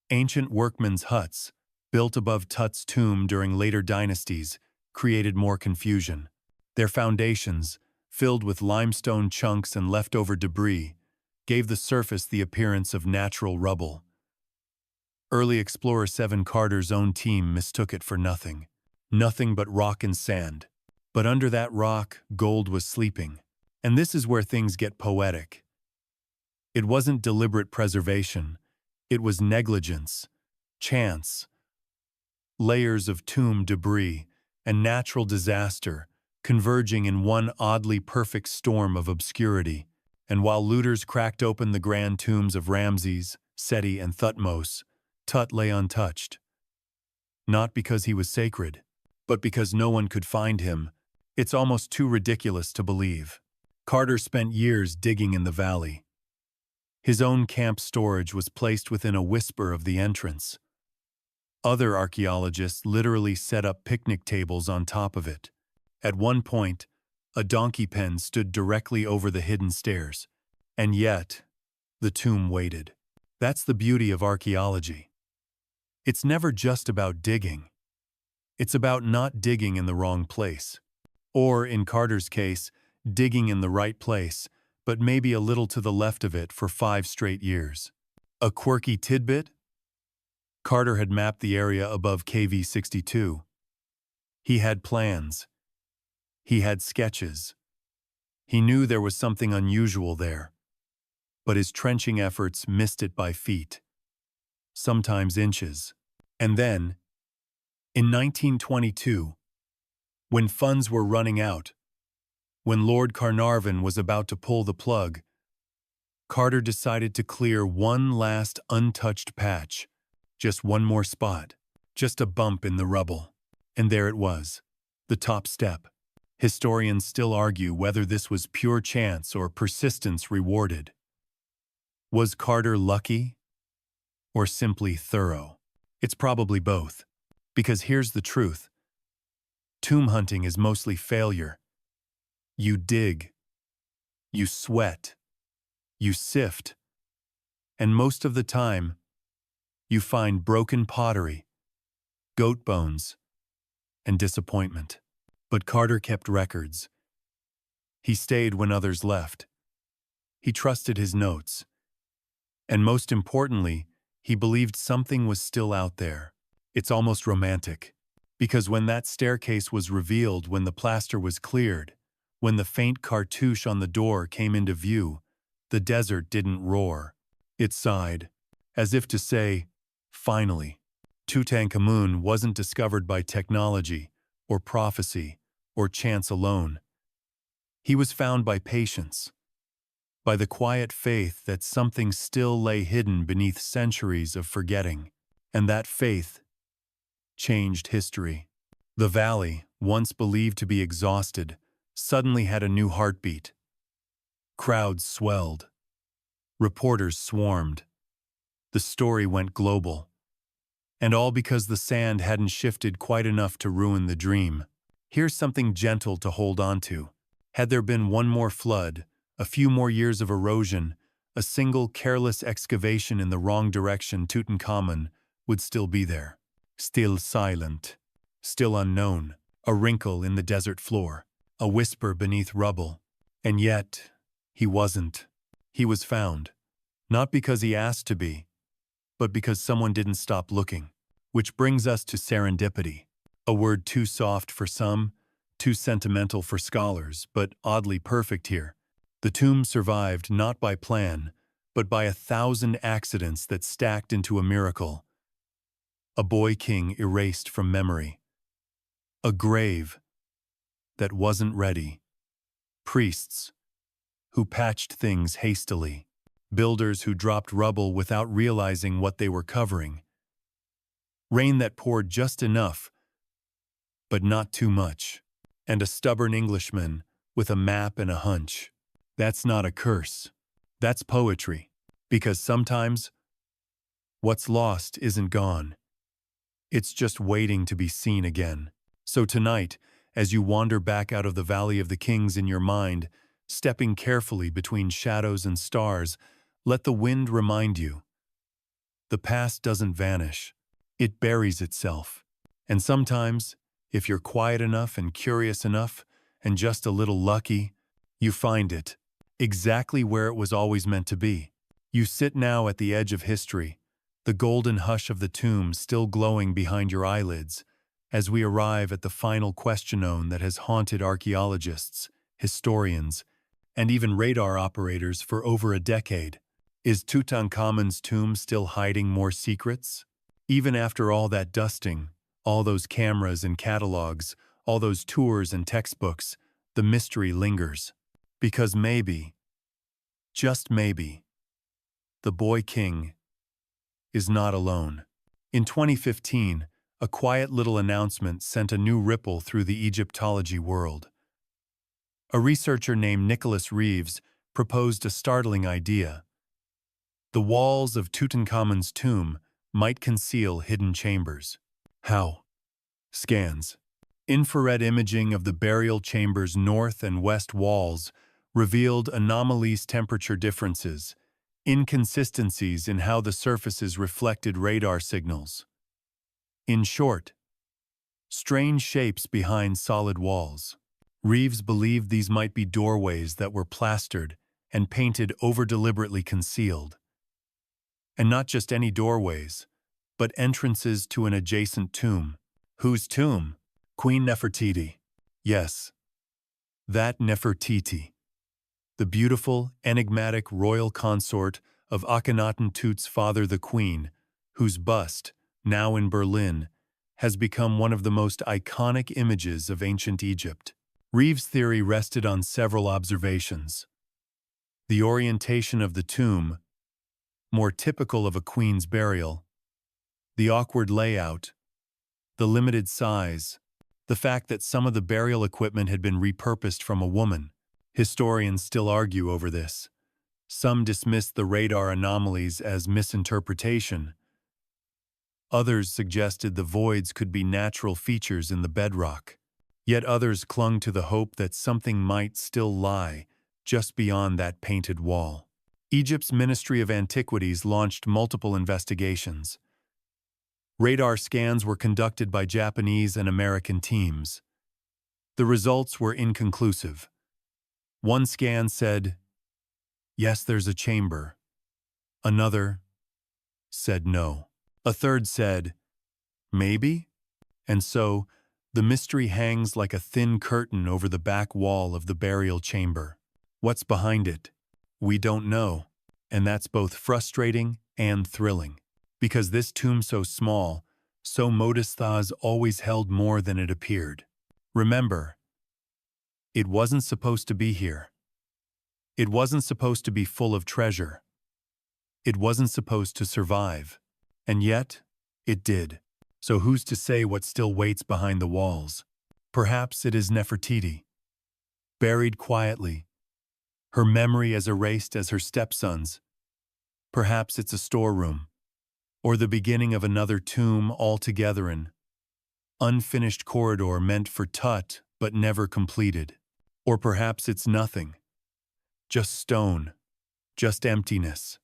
Ancient workmen's huts, built above Tut's tomb during later dynasties, created more confusion. Their foundations, filled with limestone chunks and leftover debris, gave the surface the appearance of natural rubble. Early Explorer 7 Carter's own team mistook it for nothing. Nothing but rock and sand. But under that rock, gold was sleeping. And this is where things get poetic. It wasn't deliberate preservation. It was negligence, chance, layers of tomb debris, and natural disaster converging in one oddly perfect storm of obscurity. And while looters cracked open the grand tombs of Ramses, Seti, and Thutmose, Tut lay untouched. Not because he was sacred, but because no one could find him. It's almost too ridiculous to believe. Carter spent years digging in the valley. His own camp storage was placed within a whisper of the entrance. Other archaeologists literally set up picnic tables on top of it. At one point, a donkey pen stood directly over the hidden stairs. And yet, the tomb waited. That's the beauty of archaeology. It's never just about digging. It's about not digging in the wrong place. Or, in Carter's case, digging in the right place, but maybe a little to the left of it for 5 straight years. A quirky tidbit? Carter had mapped the area above KV-62. He had plans. He had sketches. He knew there was something unusual there. But his trenching efforts missed it by feet, sometimes inches. And then, in 1922, when funds were running out, when Lord Carnarvon was about to pull the plug, Carter decided to clear one last untouched patch, just one more spot, just a bump in the rubble. And there it was, the top step. Historians still argue whether this was pure chance or persistence rewarded. Was Carter lucky or simply thorough? It's probably both. Because here's the truth. Tomb hunting is mostly failure. You dig, you sweat, you sift, and most of the time, you find broken pottery, goat bones, and disappointment. But Carter kept records. He stayed when others left. He trusted his notes. And most importantly, he believed something was still out there. It's almost romantic. Because when that staircase was revealed, when the plaster was cleared, when the faint cartouche on the door came into view, the desert didn't roar. It sighed, as if to say, finally. Tutankhamun wasn't discovered by technology, or prophecy, or chance alone. He was found by patience, by the quiet faith that something still lay hidden beneath centuries of forgetting. And that faith changed history. The valley, once believed to be exhausted, suddenly had a new heartbeat. Crowds swelled. Reporters swarmed. The story went global. And all because the sand hadn't shifted quite enough to ruin the dream. Here's something gentle to hold on to. Had there been one more flood, a few more years of erosion, a single careless excavation in the wrong direction, Tutankhamun would still be there. Still silent, still unknown, a wrinkle in the desert floor, a whisper beneath rubble. And yet, he wasn't. He was found. Not because he asked to be, but because someone didn't stop looking. Which brings us to serendipity. A word too soft for some, too sentimental for scholars, but oddly perfect here. The tomb survived not by plan, but by 1,000 accidents that stacked into a miracle. A boy king erased from memory. A grave that wasn't ready. Priests who patched things hastily. Builders who dropped rubble without realizing what they were covering. Rain that poured just enough, but not too much. And a stubborn Englishman with a map and a hunch. That's not a curse. That's poetry. Because sometimes, what's lost isn't gone. It's just waiting to be seen again. So tonight, as you wander back out of the Valley of the Kings in your mind, stepping carefully between shadows and stars, let the wind remind you. The past doesn't vanish. It buries itself. And sometimes, if you're quiet enough and curious enough, and just a little lucky, you find it, exactly where it was always meant to be. You sit now at the edge of history, the golden hush of the tomb still glowing behind your eyelids, as we arrive at the final question that has haunted archaeologists, historians, and even radar operators for over a decade. Is Tutankhamun's tomb still hiding more secrets? Even after all that dusting, all those cameras and catalogs, all those tours and textbooks, the mystery lingers. Because maybe, just maybe, the boy king is not alone. In 2015, a quiet little announcement sent a new ripple through the Egyptology world. A researcher named Nicholas Reeves proposed a startling idea. The walls of Tutankhamun's tomb might conceal hidden chambers. How? Scans. Infrared imaging of the burial chamber's north and west walls revealed anomalous temperature differences, inconsistencies in how the surfaces reflected radar signals. In short, strange shapes behind solid walls. Reeves believed these might be doorways that were plastered and painted over-deliberately concealed. And not just any doorways, but entrances to an adjacent tomb. Whose tomb? Queen Nefertiti. Yes, that Nefertiti. The beautiful, enigmatic royal consort of Akhenaten Tut's father the Queen, whose bust, now in Berlin, has become one of the most iconic images of ancient Egypt. Reeves' theory rested on several observations. The orientation of the tomb, more typical of a queen's burial, the awkward layout, the limited size, the fact that some of the burial equipment had been repurposed from a woman. Historians still argue over this. Some dismiss the radar anomalies as misinterpretation. Others suggested the voids could be natural features in the bedrock. Yet others clung to the hope that something might still lie just beyond that painted wall. Egypt's Ministry of Antiquities launched multiple investigations. Radar scans were conducted by Japanese and American teams. The results were inconclusive. One scan said, "Yes, there's a chamber." Another said no. A third said, "Maybe?" And so, the mystery hangs like a thin curtain over the back wall of the burial chamber. What's behind it? We don't know. And that's both frustrating and thrilling. Because this tomb so small, so modest has always held more than it appeared. Remember, it wasn't supposed to be here. It wasn't supposed to be full of treasure. It wasn't supposed to survive. And yet, it did. So who's to say what still waits behind the walls? Perhaps it is Nefertiti, buried quietly, her memory as erased as her stepson's. Perhaps it's a storeroom, or the beginning of another tomb altogether, an unfinished corridor meant for Tut but never completed. Or perhaps it's nothing, just stone, just emptiness.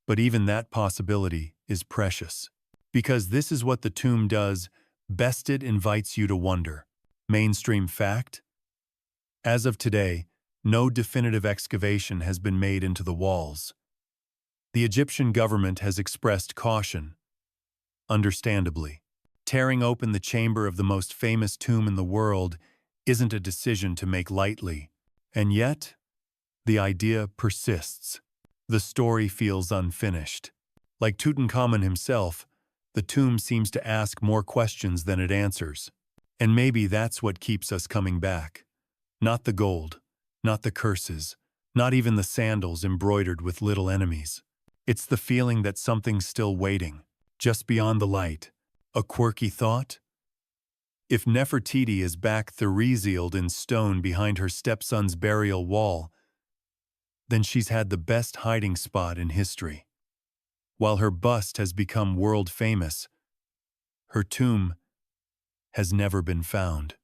But even that possibility is precious. Because this is what the tomb does best: it invites you to wonder. Mainstream fact? As of today, no definitive excavation has been made into the walls. The Egyptian government has expressed caution. Understandably, tearing open the chamber of the most famous tomb in the world isn't a decision to make lightly. And yet, the idea persists. The story feels unfinished. Like Tutankhamun himself, the tomb seems to ask more questions than it answers. And maybe that's what keeps us coming back. Not the gold, not the curses, not even the sandals embroidered with little enemies. It's the feeling that something's still waiting, just beyond the light. A quirky thought? If Nefertiti is back theresieled in stone behind her stepson's burial wall, then she's had the best hiding spot in history. While her bust has become world famous, her tomb has never been found.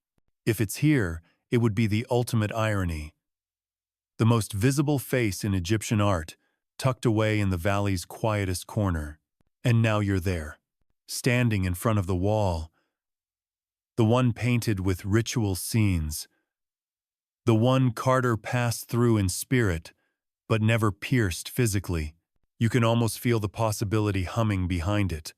If it's here, it would be the ultimate irony. The most visible face in Egyptian art, tucked away in the valley's quietest corner. And now you're there, standing in front of the wall, the one painted with ritual scenes, the one Carter passed through in spirit, but never pierced physically. You can almost feel the possibility humming behind it.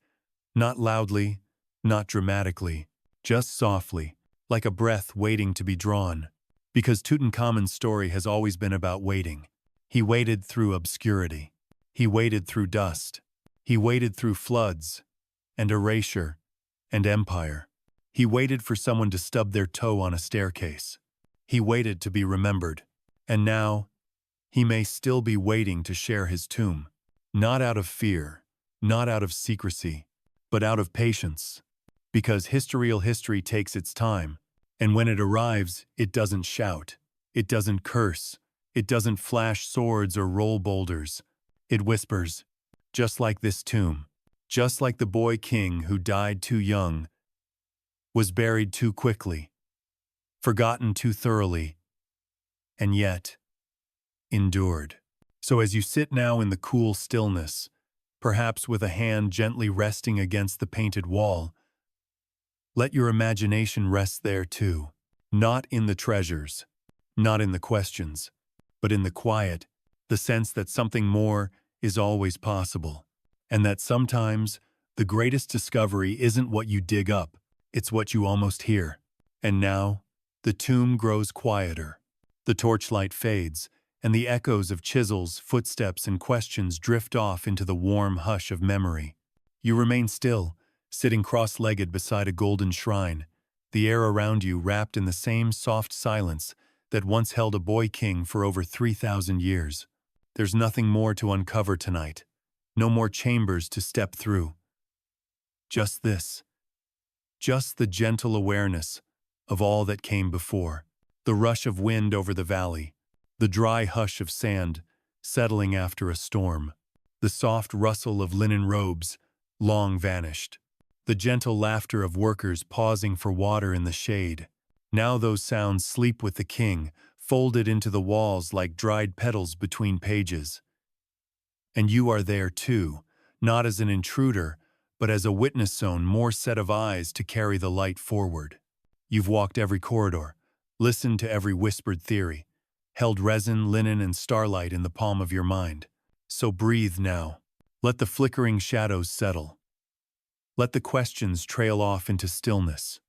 Not loudly, not dramatically, just softly, like a breath waiting to be drawn. Because Tutankhamun's story has always been about waiting. He waited through obscurity. He waded through dust. He waded through floods and erasure and empire. He waited for someone to stub their toe on a staircase. He waited to be remembered. And now, he may still be waiting to share his tomb. Not out of fear, not out of secrecy, but out of patience. Because history takes its time, and when it arrives, it doesn't shout, it doesn't curse, it doesn't flash swords or roll boulders. It whispers, just like this tomb, just like the boy king who died too young, was buried too quickly, forgotten too thoroughly, and yet endured. So as you sit now in the cool stillness, perhaps with a hand gently resting against the painted wall, let your imagination rest there too, not in the treasures, not in the questions, but in the quiet, the sense that something more is always possible, and that sometimes the greatest discovery isn't what you dig up, it's what you almost hear. And now, the tomb grows quieter. The torchlight fades, and the echoes of chisels, footsteps, and questions drift off into the warm hush of memory. You remain still, sitting cross-legged beside a golden shrine, the air around you wrapped in the same soft silence that once held a boy king for over 3,000 years. There's nothing more to uncover tonight, no more chambers to step through. Just this, just the gentle awareness of all that came before, the rush of wind over the valley, the dry hush of sand settling after a storm, the soft rustle of linen robes long vanished, the gentle laughter of workers pausing for water in the shade. Now those sounds sleep with the king, folded into the walls like dried petals between pages. And you are there too, not as an intruder, but as a witness zone, more set of eyes to carry the light forward. You've walked every corridor, listened to every whispered theory, held resin, linen, and starlight in the palm of your mind. So breathe now. Let the flickering shadows settle. Let the questions trail off into stillness.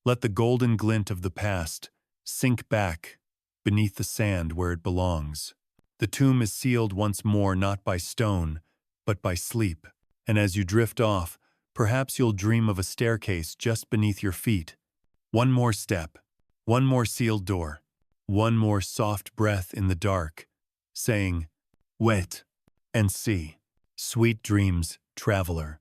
Let the golden glint of the past sink back beneath the sand where it belongs. The tomb is sealed once more not by stone, but by sleep. And as you drift off, perhaps you'll dream of a staircase just beneath your feet. One more step, one more sealed door, one more soft breath in the dark, saying, wait and see. Sweet dreams, traveler.